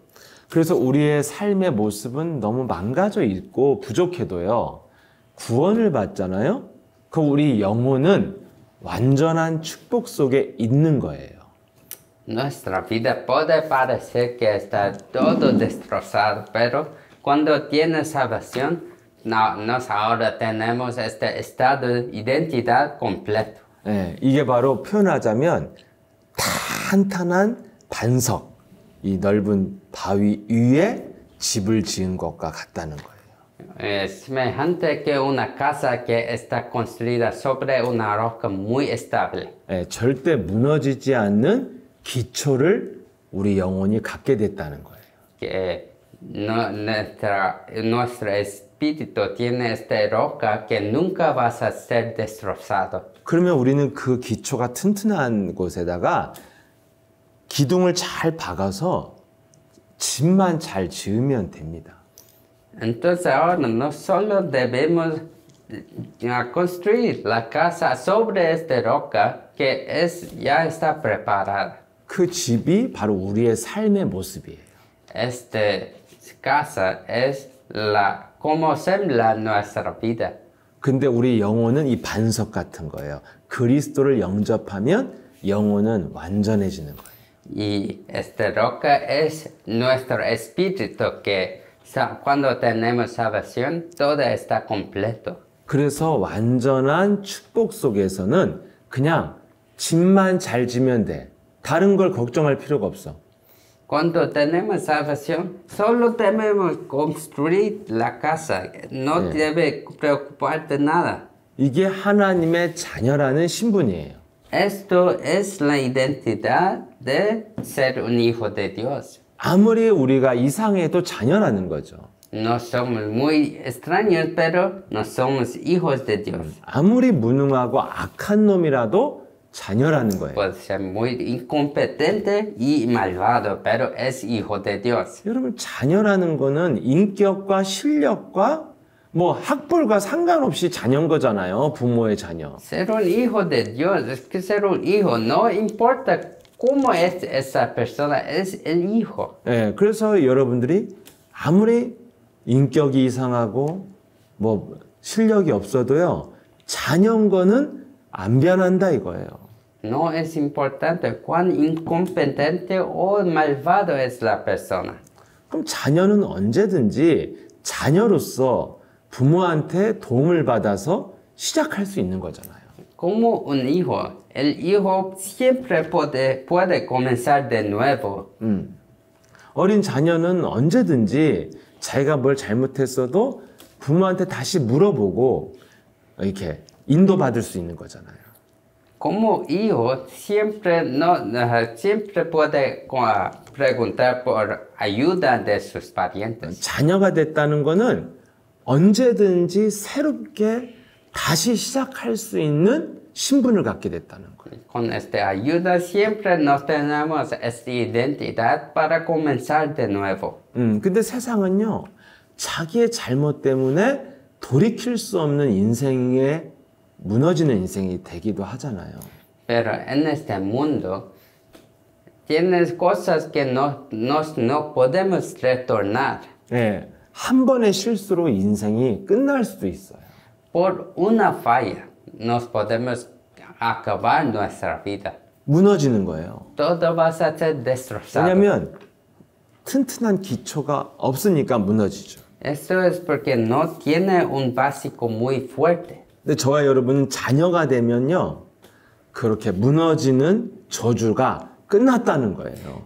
그래서 우리의 삶의 모습은 너무 망가져 있고 부족해도요. 구원을 받잖아요. 그럼 우리 영혼은 완전한 축복 속에 있는 거예요. Nuestra vida puede parecer que está todo destrozado, pero cuando tienes salvación, nos ahora tenemos este estado de identidad completo. 예, 이게 바로 표현하자면 탄탄한 반석, 이 넓은 바위 위에 집을 지은 것과 같다는 거예요. Es semejante que una casa que está construida sobre una roca muy estable. 예, 절대 무너지지 않는 기초를 우리 영혼이 갖게 됐다는 거예요. Que nuestro espíritu tiene esta roca que nunca vas a ser destrozado. 그러면 우리는 그 기초가 튼튼한 곳에다가 기둥을 잘 박아서 집만 잘 지으면 됩니다. Entonces ahora no solo debemos construir la casa sobre esta roca que ya está preparada. 그 집이 바로 우리의 삶의 모습이에요. Esta casa es como sembla nuestra vida. 근데 우리 영혼은 이 반석 같은 거예요. 그리스도를 영접하면 영혼은 완전해지는 거예요. Y esta roca es nuestro espíritu que cuando tenemos salvación todo está completo. 그래서 완전한 축복 속에서는 그냥 집만 잘 지면 돼. 다른 걸 걱정할 필요가 없어. Cuando tenemos salvación, solo debemos construir la casa. No debe preocuparte nada. 이게 하나님의 자녀라는 신분이에요. Esto es la identidad de ser un hijo de Dios. 아무리 우리가 이상해도 자녀라는 거죠. No somos muy extraños, pero no somos hijos de Dios. 아무리 무능하고 악한 놈이라도 자녀라는 거예요. Puede ser muy incompetente y malvado, pero es hijo de Dios. 여러분 자녀라는 거는 인격과 실력과 뭐 학벌과 상관없이 자녀인 거잖아요. 부모의 자녀. Ser un hijo de Dios es que ser un hijo no importa cómo es esa persona, es el hijo. 예, 그래서 여러분들이 아무리 인격이 이상하고 뭐 실력이 없어도요. 자녀인 거는 안 변한다 이거예요. No es importante cuán incompetente o malvado es la persona. 그럼 자녀는 언제든지 자녀로서 부모한테 도움을 받아서 시작할 수 있는 거잖아요. Como un hijo, el hijo siempre puede comenzar de nuevo. 어린 자녀는 언제든지 자기가 뭘 잘못했어도 부모한테 다시 물어보고 이렇게 인도받을 수 있는 거잖아요. Como hijo, siempre puede preguntar por ayuda de sus parientes. 자녀가 됐다는 거는 언제든지 새롭게 다시 시작할 수 있는 신분을 갖게 됐다는 거예요. Con esta ayuda siempre nos tenemos esta identidad para comenzar de nuevo. 근데 세상은요, 자기의 잘못 때문에 돌이킬 수 없는 인생에 무너지는 인생이 되기도 하잖아요. Pero en este mundo tienes cosas que no podemos retornar. 예, 한 번의 실수로 인생이 끝날 수도 있어요. Por una falla nos podemos acabar nuestra vida. 무너지는 거예요. Todo va a ser destrozado. 왜냐하면 튼튼한 기초가 없으니까 무너지죠. Esto es porque no tiene un básico muy fuerte. 근데 저와 여러분은 자녀가 되면요, 그렇게 무너지는 저주가 끝났다는 거예요.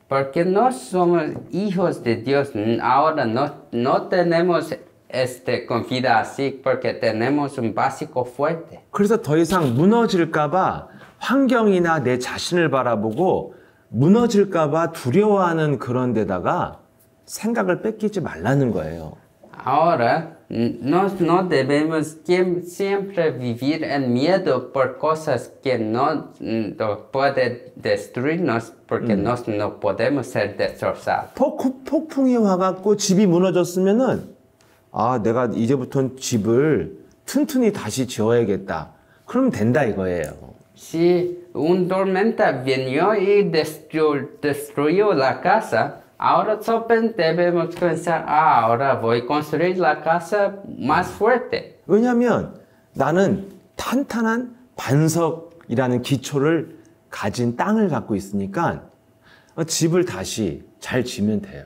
Porque no somos hijos de Dios, ahora no tenemos con vida así, porque tenemos un básico fuerte. 그래서 더 이상 무너질까봐 환경이나 내 자신을 바라보고 무너질까봐 두려워하는 그런 데다가 생각을 뺏기지 말라는 거예요. Ahora no debemos siempre vivir en miedo por cosas que no pueden destruirnos, porque no podemos ser destrozados. 폭풍이 와갖고 집이 무너졌으면은 아, 내가 이제부터는 집을 튼튼히 다시 지어야겠다. 그러면 된다 이거예요. Si un tormenta vino y destruyó la casa, ahora debemos pensar, ahora voy a construir la casa más fuerte. 왜냐하면 나는 탄탄한 반석이라는 기초를 가진 땅을 갖고 있으니까 집을 다시 잘 지면 돼요.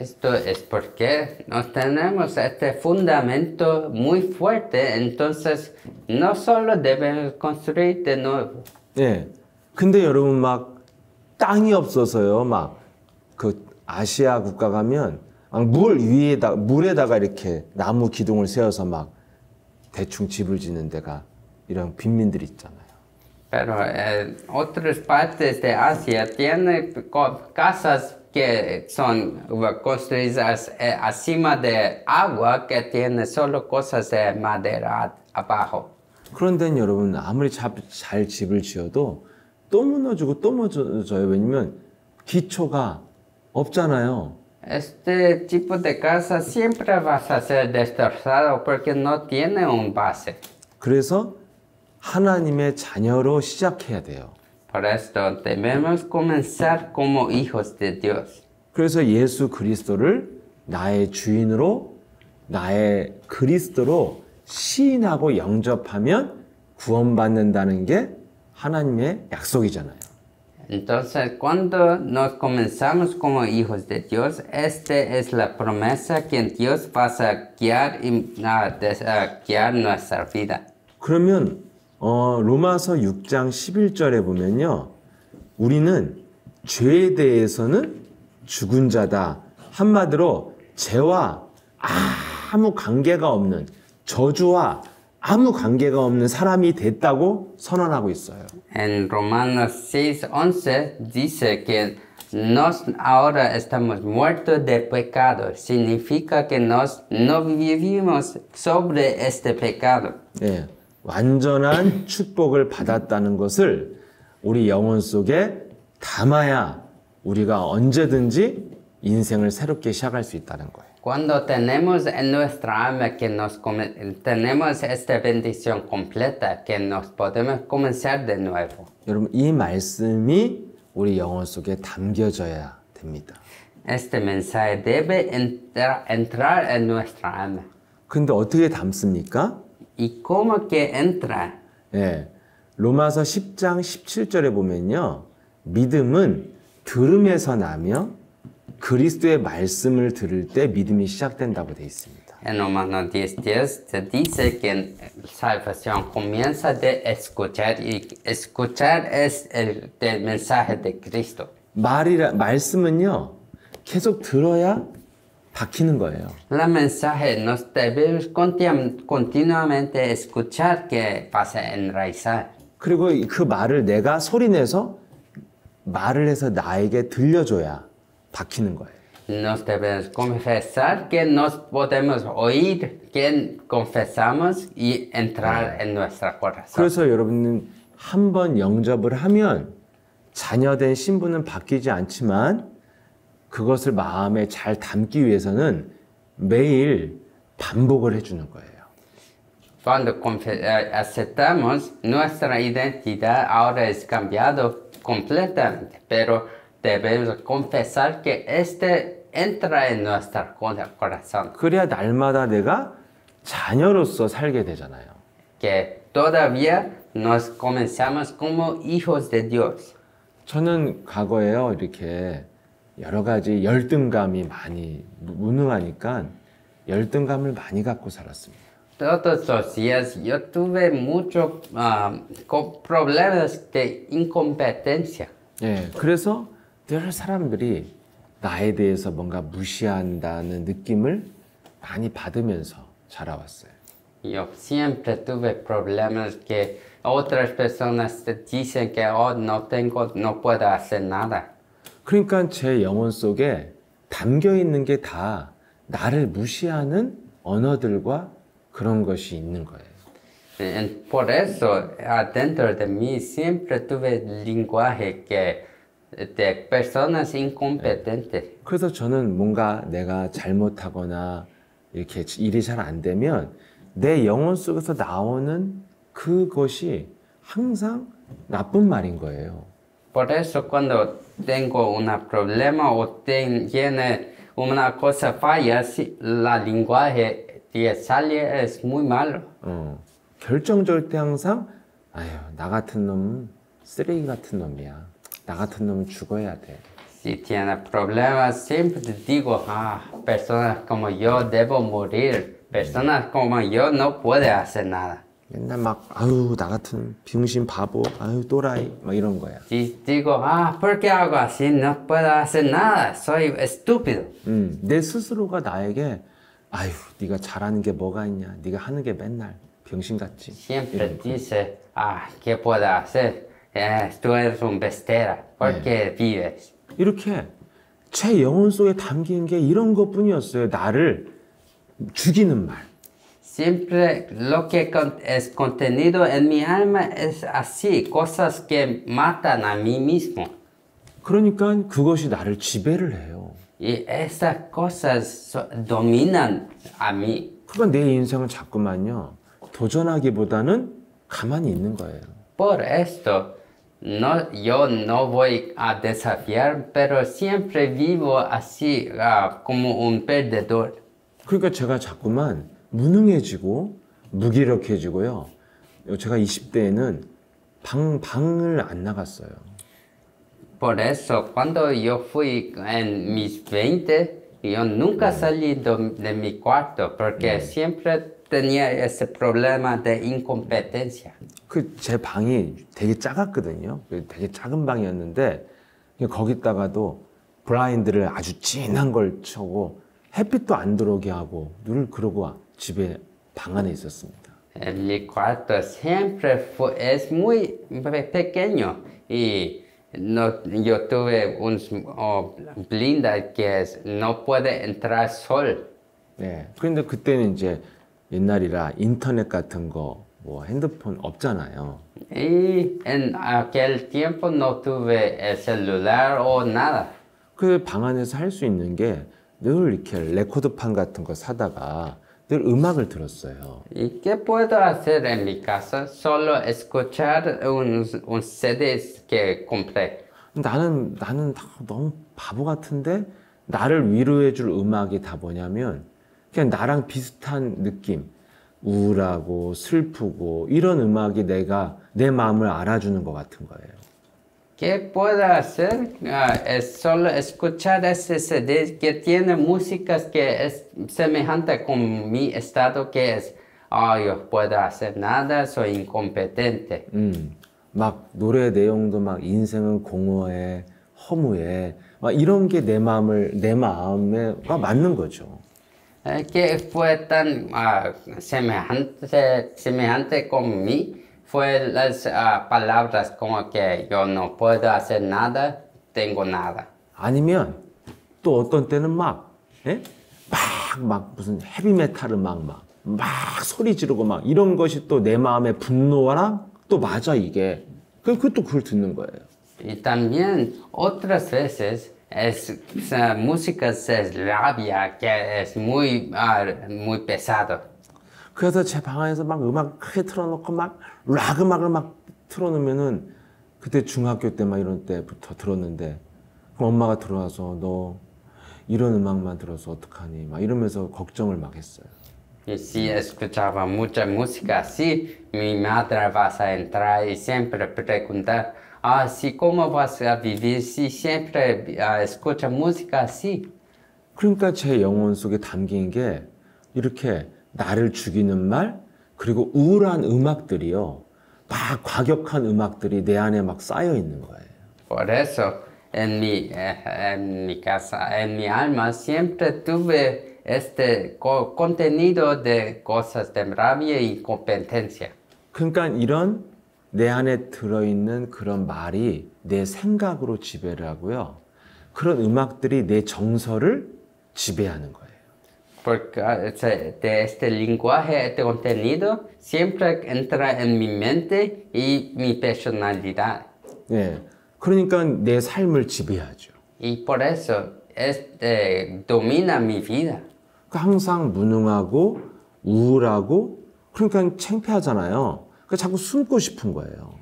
Esto es porque no tenemos este fundamento muy fuerte, entonces no solo debemos construir de nuevo. 예. 근데 여러분 막 땅이 없어서요. 막 그 아시아 국가 가면 막 물에다가 이렇게 나무 기둥을 세워서 막 대충 집을 짓는 데가 이런 빈민들이 있잖아요. Pero en otras partes de Asia tienen casas que son construidas encima de agua que tienen solo cosas de madera abajo. 그런데 여러분 아무리 잘 집을 지어도 또 무너지고 또 무너져요. 왜냐면 기초가 없잖아요. Este tipo de casa siempre va a ser destrozado porque no tiene un base. 그래서 하나님의 자녀로 시작해야 돼요. Por esto debemos comenzar como hijos de Dios. 그래서 예수 그리스도를 나의 주인으로 나의 그리스도로 시인하고 영접하면 구원받는다는 게 하나님의 약속이잖아요. Entonces, cuando nos comenzamos como hijos de Dios, esta es la promesa que Dios va a guiar nuestra vida. 그러면 로마서 6장 11절에 보면요. 우리는 죄에 대해서는 죽은 자다. 한마디로 죄와 아무 관계가 없는 저주와 아무 관계가 없는 사람이 됐다고 선언하고 있어요. En Romanos 6:11 dice que nos ahora estamos muertos de pecado. Significa que nos no vivimos sobre este pecado. 예, 완전한 축복을 받았다는 것을 우리 영혼 속에 담아야 우리가 언제든지 인생을 새롭게 시작할 수 있다는 거예요. Cuando tenemos en nuestra alma que tenemos esta bendición completa, que nos podemos comenzar de nuevo. 여러분 이 말씀이 우리 영혼 속에 담겨져야 됩니다. Este mensaje debe entrar en nuestra alma. 근데 어떻게 담습니까? ¿Y cómo que entra? 예, 로마서 10장 17절에 보면요. 믿음은 들음에서 나며 그리스도의 말씀을 들을 때 믿음이 시작된다고 되어 있습니다. En Romanos 10:10 se dice que salvación comienza de escuchar y escuchar es el mensaje de Cristo. 말씀은요. 계속 들어야 박히는 거예요. La mensaje nos debemos continuamente escuchar que pasa a enraizar. 그리고 그 말을 내가 소리내서 말을 해서 나에게 들려줘야 박히는 거예요. Nos debemos confesar que nos podemos oír, que confesamos y entrar en nuestro corazón. 그래서 여러분은 한 번 영접을 하면 자녀된 신분은 바뀌지 않지만 그것을 마음에 잘 담기 위해서는 매일 반복을 해주는 거예요. Cuando aceptamos nuestra identidad, ahora es cambiado completamente, pero debemos confesar que este entra en nuestro corazón. 그래야 날마다 내가 자녀로서 살게 되잖아요. Que todavía nos comenzamos como hijos de Dios. 저는 과거에요 이렇게 여러 가지 열등감이 많이 무능하니까 열등감을 많이 갖고 살았습니다. Todos los días yo tuve muchos problemas de incompetencia. 예, 그래서 늘 사람들이 나에 대해서 뭔가 무시한다는 느낌을 많이 받으면서 자라왔어요. Yo siempre tuve problemas que otras personas te dicen que no puedo hacer nada. 그러니까 제 영혼 속에 담겨 있는 게 다 나를 무시하는 언어들과 그런 것이 있는 거예요. Por eso, adentro de mí siempre tuve lenguaje de personas incompetentes. 그래서 저는 뭔가 내가 잘못하거나 이렇게 일이 잘 안 되면 내 영혼 속에서 나오는 그것이 항상 나쁜 말인 거예요. Por eso cuando tengo un problema o tiene una cosa falla, si la lenguaje que sale es muy malo. 결정적일 때 항상 아유 나 같은 놈은 쓰레기 같은 놈이야. 나 같은 놈은 죽어야 돼. Si tiene problemas, siempre digo, personas como yo debo morir. Personas como yo no puede hacer nada. 맨날 막 아유 나 같은 병신 바보 아유 또라이 막 이런 거야. Si digo, ¿por qué hago así? No puedo hacer nada. Soy estúpido. 내 스스로가 나에게 아유 네가 잘하는 게 뭐가 있냐. 네가 하는 게 맨날 병신 같지. Siempre dice, ¿qué puedo hacer? Tú eres un bestera. ¿Por qué vives? 이렇게 제 영혼 속에 담긴 게 이런 것뿐이었어요. 나를 죽이는 말. Siempre lo que es contenido en mi alma es así, cosas que matan a mí mismo. 그러니까 그것이 나를 지배를 해요. Y esas cosas dominan a mí. 그러니까 내 인생은 자꾸만요. 도전하기보다는 가만히 있는 거예요. Por esto, yo no voy a desafiar, pero siempre vivo así, como un perdedor. 그러니까 제가 자꾸만 무능해지고 무기력해지고요. 제가 20대에는 방을 안 나갔어요. Por eso, cuando yo fui en mis 20, yo nunca salí de mi cuarto, porque siempre tenía ese problema de incompetencia. 그 제 방이 되게 작았거든요. 되게 작은 방이었는데 거기다가도 블라인드를 아주 진한 걸 쳐고 햇빛도 안 들어오게 하고 늘 그러고 집에 방 안에 있었습니다. En mi cuarto siempre es muy pequeño y yo tuve un blinda que no puede entrar sol. 네. 그런데 그때는 이제 옛날이라 인터넷 같은 거, 뭐 핸드폰 없잖아요. Y en aquel tiempo no tuve el celular o nada. 그 방 안에서 할 수 있는 게 늘 이렇게 레코드판 같은 거 사다가 늘 음악을 들었어요. ¿Y qué puedo hacer en mi casa? Solo escuchar un CD que compré. 나는 너무 바보 같은데 나를 위로해 줄 음악이 다 뭐냐면 그냥 나랑 비슷한 느낌, 우울하고 슬프고 이런 음악이 내 마음을 알아주는 것 같은 거예요. ¿Qué puedo hacer? Es solo escuchar ese CD que tiene músicas que es semejante con mi estado que es, yo puedo hacer nada, soy incompetente. 막 노래 내용도 막 인생은 공허해, 허무해, 막 이런 게 내 마음에가 맞는 거죠. Que fue tan semejante con mí fue las palabras como que yo no puedo hacer nada, tengo nada. 아니면 또 어떤 때는 막 무슨 헤비메탈 음악 막 소리 지르고 막 이런 것이 또 내 마음의 분노랑 또 맞아 이게. 그것도 그걸 듣는 거예요. Y también otras veces es música es rabia que es muy pesado. 그래서 제 방 안에서 막 음악 크게 틀어놓고 막 락 음악을 막 틀어놓으면은 그때 중학교 때 막 이런 때부터 들었는데 그럼 엄마가 들어와서 너 이런 음악만 들어서 어떡하니 막 이러면서 걱정을 막 했어요. Y si escuchaba mucha música así, mi madre va a entrar y siempre preguntar, si cómo vas a vivir si siempre escucha música así. 그러니까 제 영혼 속에 담긴 게 이렇게 나를 죽이는 말 그리고 우울한 음악들이요. 막 과격한 음악들이 내 안에 막 쌓여 있는 거예요. Por eso en mi casa, en mi alma siempre tuve este contenido de cosas de rabia y incompetencia. 그러니까 이런 내 안에 들어있는 그런 말이 내 생각으로 지배를 하고요. 그런 음악들이 내 정서를 지배하는 거예요. Porque de este lenguaje, este contenido, siempre entra en mi mente y mi personalidad. 네, 그러니까 내 삶을 지배하죠. Y por eso domina mi vida. 그러니까 항상 무능하고 우울하고 그러니까 창피하잖아요. 그러니까 자꾸 숨고 싶은 거예요.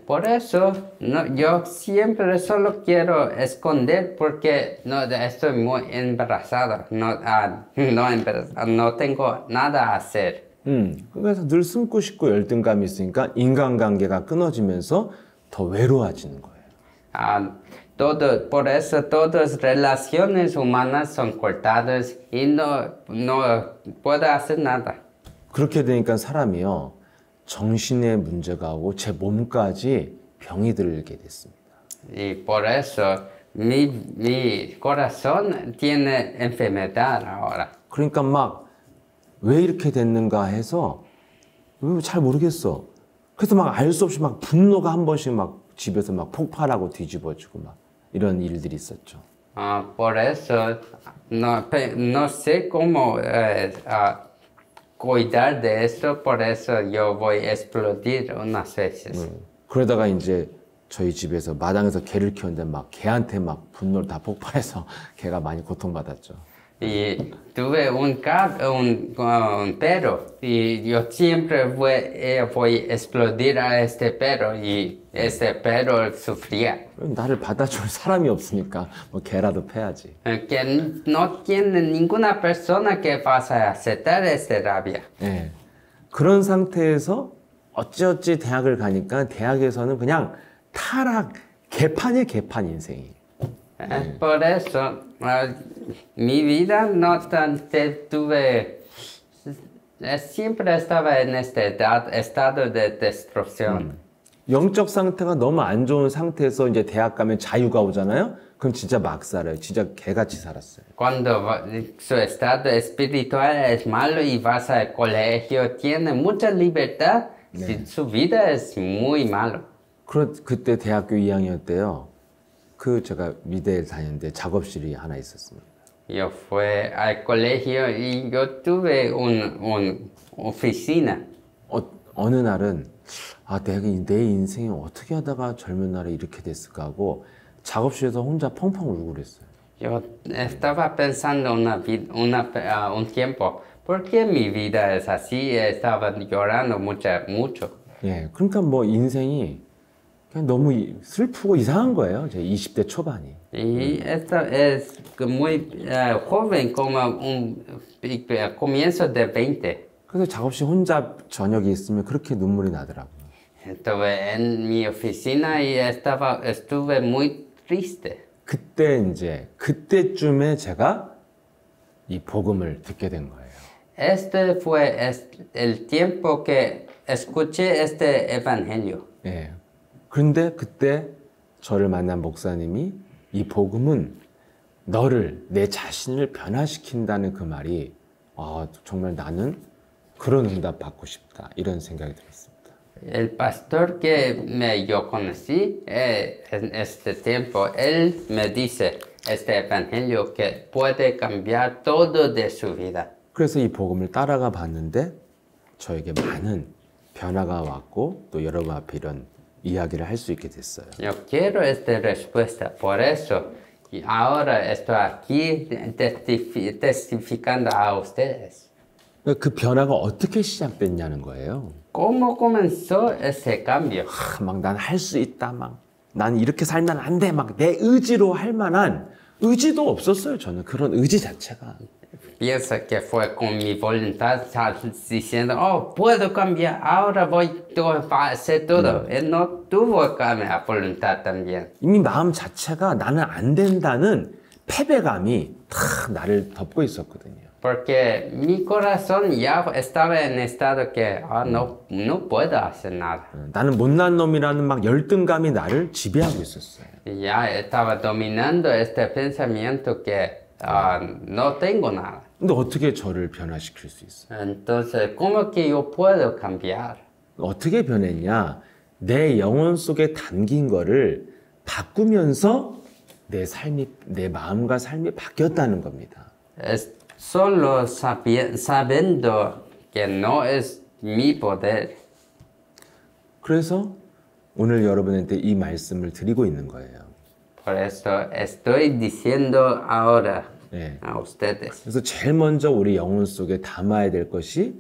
Por eso yo siempre solo quiero esconder porque no estoy muy embarazada, no tengo nada a hacer. 그래서 늘 숨고 싶고 열등감이 있으니까 인간관계가 끊어지면서 더 외로워지는 거예요. Por eso todas relaciones humanas son cortadas y no puedo hacer nada. 그렇게 되니까 사람이요. 정신에 문제가 오고 제 몸까지 병이 들게 됐습니다. Y por eso mi corazón tiene enfermedad ahora. 그러니까 막 왜 이렇게 됐는가 해서 잘 모르겠어. 그래서 막 알 수 없이 막 분노가 한 번씩 막 집에서 막 폭발하고 뒤집어지고 막 이런 일들이 있었죠. Por eso no sé cómo cuidar de eso, por eso yo voy a explodir unas veces. 그러다가 이제 저희 집에서 마당에서 개를 키웠는데 막 개한테 막 분노를 다 폭발해서 개가 많이 고통받았죠. Y tuve un perro y yo siempre voy a explodir a este perro y este perro sufría. 나를 받아줄 사람이 없으니까 뭐 개라도 패야지. Que no tiene ninguna persona que pasa a aceptar esta rabia. 네. 그런 상태에서 어찌어찌 대학을 가니까 대학에서는 그냥 타락, 개판이에요, 개판 인생이. Por eso mi vida no siempre estaba en este estado de destrucción. 영적 상태가 너무 안 좋은 상태에서 이제 대학 가면 자유가 오잖아요. 그럼 진짜 막 살아요. 진짜 개같이 살았어요. Cuando su estado espiritual es malo y vas al colegio, tiene mucha libertad, su vida es muy malo. 그때 대학교 2학년 때요. 제가 미대에 다녔는데 작업실이 하나 있었습니다. Yo fui al colegio y yo tuve una oficina. 어느 날은 내가 내 인생이 어떻게 하다가 젊은 날에 이렇게 됐을까 하고 작업실에서 혼자 펑펑 울고 그랬어요. Yo estaba pensando un tiempo, ¿por qué mi vida es así? Estaba llorando mucho. 예, 그러니까 뭐 인생이 그냥 너무 슬프고 이상한 거예요. 제 20대 초반이. Y esto es muy joven, como un comienzo de 20. 그래서 작업실 혼자 저녁에 있으면 그렇게 눈물이 나더라고요. Estuve en mi oficina y estuve muy triste. 그때쯤에 제가 이 복음을 듣게 된 거예요. Este fue el tiempo que escuché este evangelio. 예. 그런데 그때 저를 만난 목사님이 이 복음은 내 자신을 변화시킨다는 그 말이 정말 나는 그런 응답 받고 싶다 이런 생각이 들었습니다. El pastor que yo conocí en este tiempo, él me dice este evangelio que puede cambiar todo de su vida. 그래서 이 복음을 따라가 봤는데 저에게 많은 변화가 왔고 또 여러분 앞에 이런 이야기를 할 수 있게 됐어요. Yo quiero esta respuesta, por eso y ahora estoy aquí testificando a ustedes. 그 변화가 어떻게 시작됐냐는 거예요. ¿Cómo comenzó ese cambio? 막 난 할 수 있다, 난 이렇게 살면 안 돼, 막 내 의지로 할 만한 의지도 없었어요. 저는 그런 의지 자체가. Piensa que fue con mi voluntad diciendo, puedo cambiar, ahora voy a hacer todo. Él no tuvo cambio voluntad también. 이미 마음 자체가 나는 안 된다는 패배감이 다 나를 덮고 있었거든요. Porque mi corazón ya estaba en estado que no puedo hacer nada. 나는 못난 놈이라는 막 열등감이 나를 지배하고 있었어요. Ya estaba dominando este pensamiento que no tengo nada. 근데 어떻게 저를 변화시킬 수 있어요? Entonces, ¿cómo que yo puedo cambiar? 어떻게 변했냐? 내 영혼 속에 담긴 거를 바꾸면서 내 마음과 삶이 바뀌었다는 겁니다. Es solo sabiendo que no es mi poder. 그래서 오늘 여러분한테 이 말씀을 드리고 있는 거예요. Por eso estoy diciendo ahora. 예. a ustedes. 그래서 제일 먼저 우리 영혼 속에 담아야 될 것이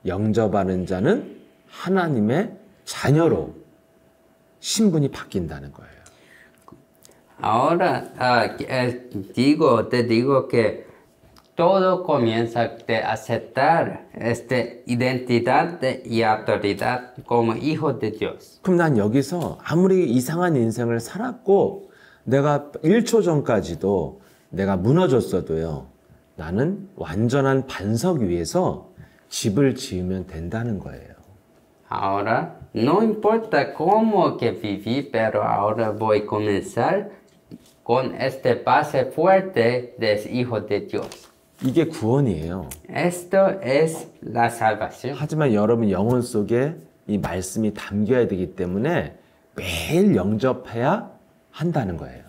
영접하는 자는 하나님의 자녀로 신분이 바뀐다는 거예요. Ahora te digo que todo comienza de aceptar esta identidad y autoridad como hijo de Dios. 그럼 난 여기서 아무리 이상한 인생을 살았고 내가 1초 전까지도 내가 무너졌어도요. 나는 완전한 반석 위에서 집을 지으면 된다는 거예요. Ahora, no importa cómo que viví, pero ahora voy a comenzar con este base fuerte de hijo de Dios. 이게 구원이에요. Esto es la salvación. 하지만 여러분 영혼 속에 이 말씀이 담겨야 되기 때문에 매일 영접해야 한다는 거예요.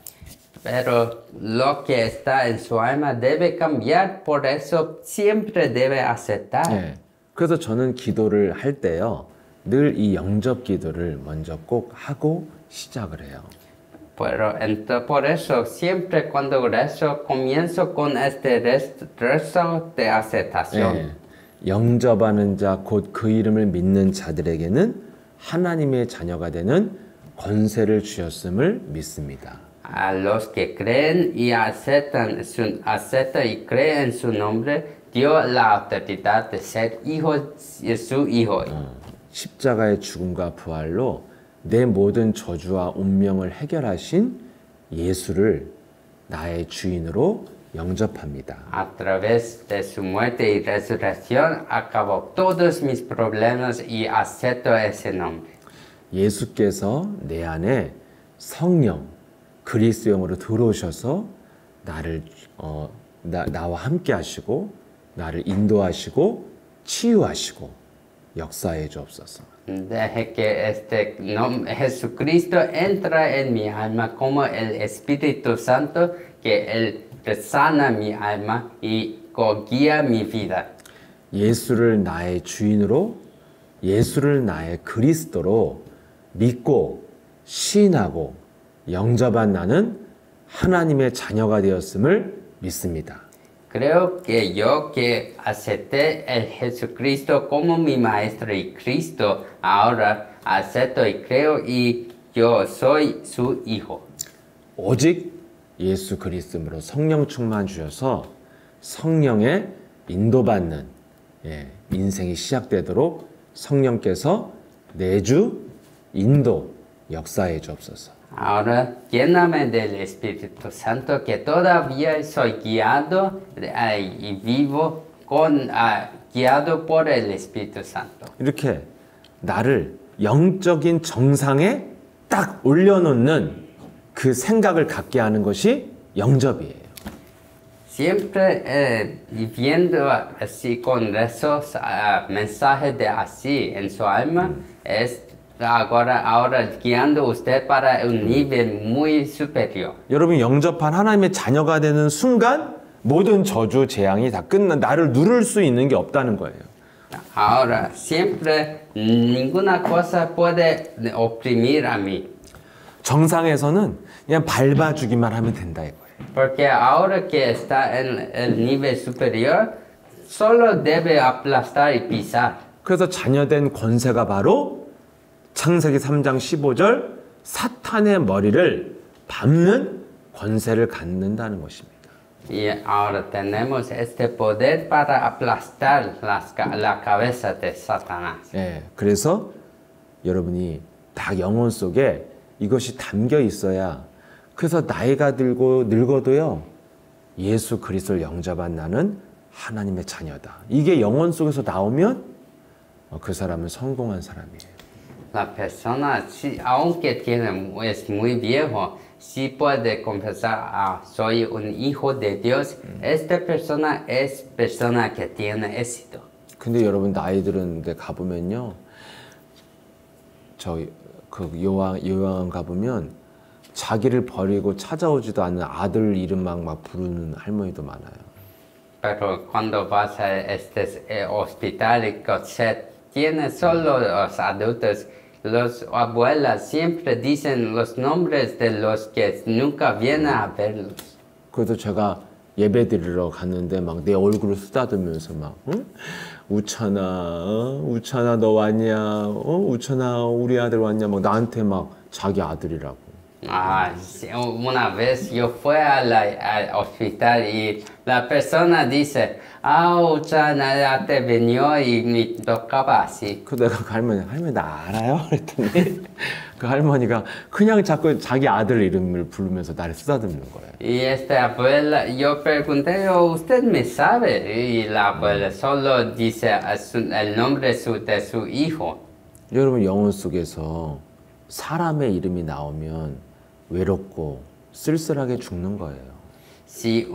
Pero lo que está en su alma debe cambiar, por eso siempre debe aceptar. 네. 그래서 저는 기도를 할 때요. 늘 이 영접 기도를 먼저 꼭 하고 시작을 해요. Pero por eso siempre cuando rezo comienzo con este rezo de aceptación. 네. 영접하는 자, 곧 그 이름을 믿는 자들에게는 하나님의 자녀가 되는 권세를 주셨음을 믿습니다. A los que creen y aceptan y creen en su nombre, dio la autoridad de ser hijos de su hijo. 십자가의 죽음과 부활로 내 모든 저주와 운명을 해결하신 예수를 나의 주인으로 영접합니다. A través de su muerte y resurrección, acabó todos mis problemas y acepto ese nombre. 예수께서 내 안에 성령, 그리스도영으로 들어오셔서 나를 나와 함께 하시고 나를 인도하시고 치유하시고 역사해 주옵소서. Deje que Jesucristo entra en mi alma como el Espíritu Santo, que Él sana mi alma y guía mi vida. 예수를 나의 주인으로, 예수를 나의 그리스도로 믿고 시인하고 영접한 나는 하나님의 자녀가 되었음을 믿습니다. Creo que yo que acepté el Jesucristo como mi Maestro y Cristo, ahora acepto y creo y yo soy su Hijo. 오직 예수 그리스도로 성령 충만 주셔서 성령의 인도받는 인생이 시작되도록 성령께서 내주 인도 역사해 주옵소서. Ahora lléname del Espíritu Santo, que todavía soy guiado y vivo guiado por el Espíritu Santo. 이렇게 나를 영적인 정상에 딱 올려놓는 그 생각을 갖게 하는 것이 영접이에요. Siempre viviendo así con esos mensajes de así en su alma, es ahora guiando usted para un nivel muy superior. 여러분 영접한 하나님의 자녀가 되는 순간 모든 저주 재앙이 다 끝나 나를 누를 수 있는 게 없다는 거예요. Ahora siempre ninguna cosa puede oprimir a mí. 정상에서는 그냥 밟아주기만 하면 된다 이거예요. Porque ahora que está en el nivel superior, solo debe aplastar y pisar. 그래서 자녀된 권세가 바로 창세기 3장 15절 사탄의 머리를 밟는 권세를 갖는다는 것입니다. Y ahora tenemos este poder para aplastar la cabeza de Satanás. 예, 그래서 여러분이 다 영혼 속에 이것이 담겨 있어야 그래서 나이가 들고 늙어도요 예수 그리스도를 영접한 나는 하나님의 자녀다. 이게 영혼 속에서 나오면 그 사람은 성공한 사람이에요. La persona, aunque es muy viejo, sí puede confesar, soy un hijo de Dios. Esta persona es persona que tiene éxito. 근데 여러분 나이 들었는데 가보면요, 요한 가보면 자기를 버리고 찾아오지도 않는 아들 이름 막 부르는 할머니도 많아요. Pero cuando vas a este hospital y tiene solo los adultos, los abuelas siempre dicen los nombres de los que nunca vienen a verlos. 그래도 제가 예배 드리러 갔는데 막 내 얼굴을 쓰다듬으면서 막 우찬아, 우찬아 너 왔냐? 우찬아 우리 아들 왔냐? 막 나한테 막 자기 아들이라고. Ah, sí, una vez yo fui al hospital y la persona dice, ah, Uchana ya te venió y me tocaba así. 그 내가 그 할머니 나 알아요? 그랬더니 그 할머니가 그냥 자꾸 자기 아들 이름을 부르면서 나를 쓰다듬는 거예요. Y esta abuela, yo pregunté, "Oh, ¿usted me sabe?" Y la abuela solo dice el nombre de su hijo. 여러분 영혼 속에서 사람의 이름이 나오면 외롭고 쓸쓸하게 죽는 거예요. Si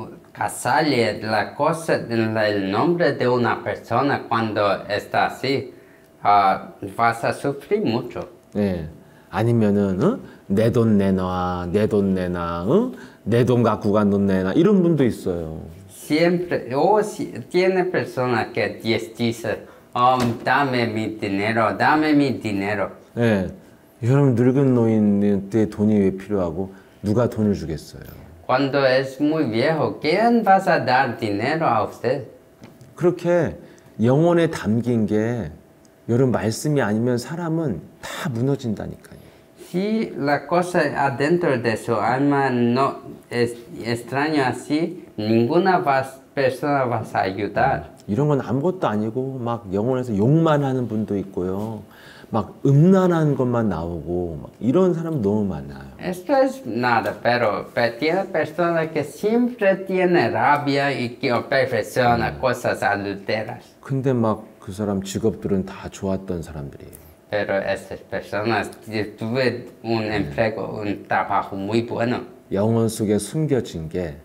sale la cosa, el nombre de una persona cuando está así, vas a sufrir mucho. 네. 아니면은 내 돈 내놔, 내 돈 내놔, 내 돈 갖고 간 돈 내놔 이런 분도 있어요. Siempre, tiene personas que dicen, oh, dame mi dinero, dame mi dinero. 네. 여러분 늙은 노인한테 돈이 왜 필요하고 누가 돈을 주겠어요? Cuando es muy viejo, ¿quién vas a dar dinero a usted? 그렇게 영혼에 담긴 게 여러분 말씀이 아니면 사람은 다 무너진다니까요. Si la cosa adentro de su alma no es extraño así, persona va a ayudar. 이런 건 아무것도 아니고 막 영혼에서 욕만 하는 분도 있고요. 막 음란한 것만 나오고 막 이런 사람 너무 많아요. Esto es nada, pero tiene personas que siempre tiene rabia y que perfecciona cosas adulteras. 근데 막 그 사람 직업들은 다 좋았던 사람들이에요. Pero estas personas tuve un empleo, un trabajo muy bueno. 영혼 속에 숨겨진 게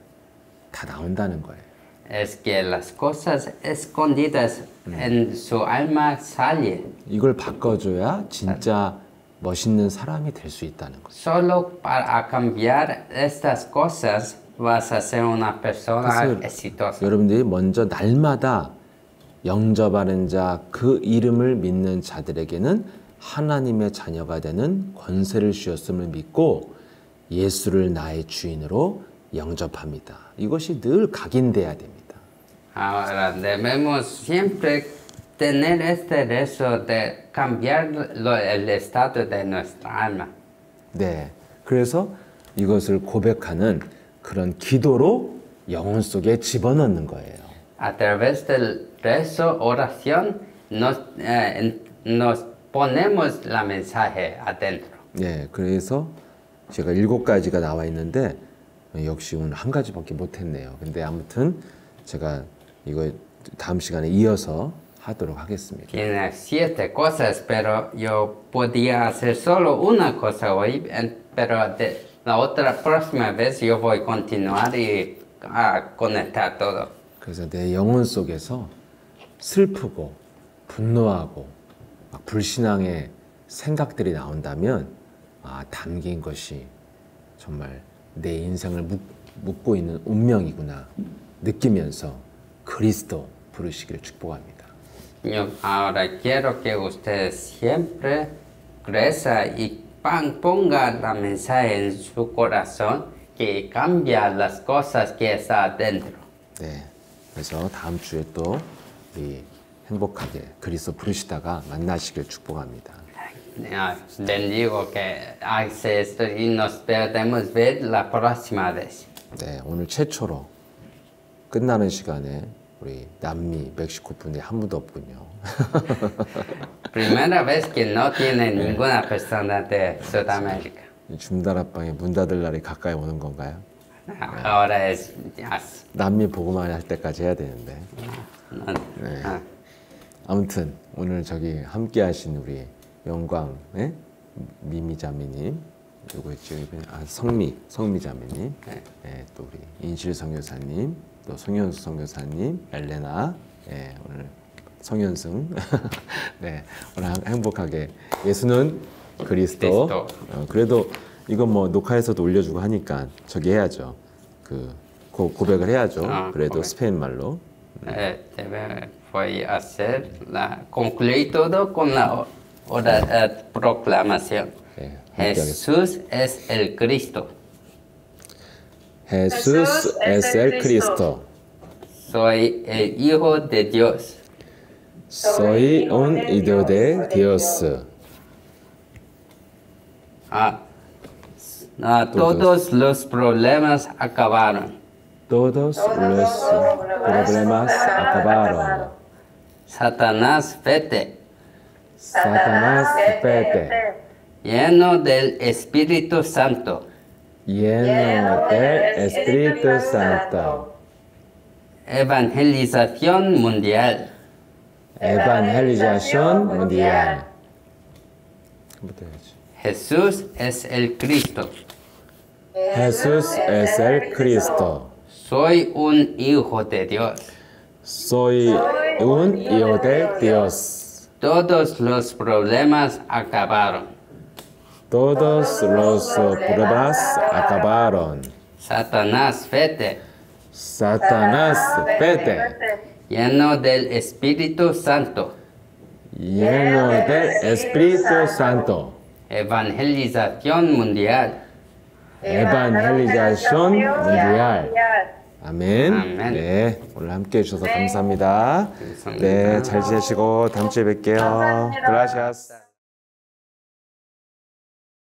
다 나온다는 거예요. Es que las cosas escondidas en su alma salen. 이걸 바꿔줘야 진짜 멋있는 사람이 될 수 있다는 거죠. Solo para cambiar estas cosas vas a ser una persona exitosa. 여러분들이 먼저 날마다 영접하는 자, 그 이름을 믿는 자들에게는 하나님의 자녀가 되는 권세를 주셨음을 믿고 예수를 나의 주인으로 영접합니다. 이것이 늘 각인돼야 됩니다. Ahora debemos siempre tener este deseo de cambiar el estado de nuestra alma. 네, 그래서 이것을 고백하는 그런 기도로 영혼 속에 집어넣는 거예요. A través del rezo, oración, nos ponemos la mensaje adentro. 네, 그래서 제가 7가지가 나와 있는데 역시 오늘 한 가지밖에 못했네요. 근데 아무튼 제가 이거 다음 시간에 이어서 하도록 하겠습니다. Tiene 7 cosas, pero yo podía hacer solo una cosa hoy, pero la próxima vez yo voy a continuar y a conectar todo. 그래서 내 영혼 속에서 슬프고 분노하고 막 불신앙의 생각들이 나온다면 담긴 것이 정말 내 인생을 묶고 있는 운명이구나 느끼면서 그리스도 부르시기를 축복합니다. Yo ahora quiero que usted siempre reza y ponga la mensaje en su corazón que cambia las cosas que está adentro. 네, 그래서 다음 주에 또 우리 행복하게 그리스도 부르시다가 만나시길 축복합니다. Les digo que hace esto y nos podemos ver la próxima vez. 네, 오늘 최초로 끝나는 시간에 우리 남미, 멕시코 분이 한 분도 없군요. Primera vez que no tiene ninguna persona de Sudamérica. 줌다락방에 문 닫을 날이 가까이 오는 건가요? Ahora es ya. 남미 보고만 할 때까지 해야 되는데. 네. 아무튼 오늘 저기 함께 하신 우리 영광 미미 자매님, 그리고 성미 자매님, 네, 또 우리 인실 선교사님, 또 송현수 선교사님, 엘레나, 네, 오늘 성현승, 네, 오늘 행복하게 예수는 그리스도. 그래도 이거 뭐 녹화해서도 올려주고 하니까 저기 해야죠. 그 고백을 해야죠. 그래도 고백. 스페인 말로. Voy a hacer concluir todo con la proclamación. 네, Jesús es el Cristo. Jesús es el Cristo. Soy el Hijo de Dios. Soy un hijo de Dios. Todos los problemas acabaron. Todos los problemas acabaron. Satanás, vete, Satanás, vete. lleno del Espíritu Santo. Lleno del Espíritu Santo. Evangelización mundial. Evangelización mundial. Jesús es el Cristo. Jesús es el Cristo. Soy un hijo de Dios. Soy un hijo de Dios. Todos los problemas acabaron. Todos los problemas acabaron. Satanás, vete, Satanás, vete. lleno del Espíritu Santo. Lleno del Espíritu Santo. Evangelización mundial. Evangelización mundial. 아멘. 아멘. 네, 오늘 함께 해주셔서 감사합니다. 감사합니다. 네, 잘 지내시고 다음 주에 뵐게요. Gracias.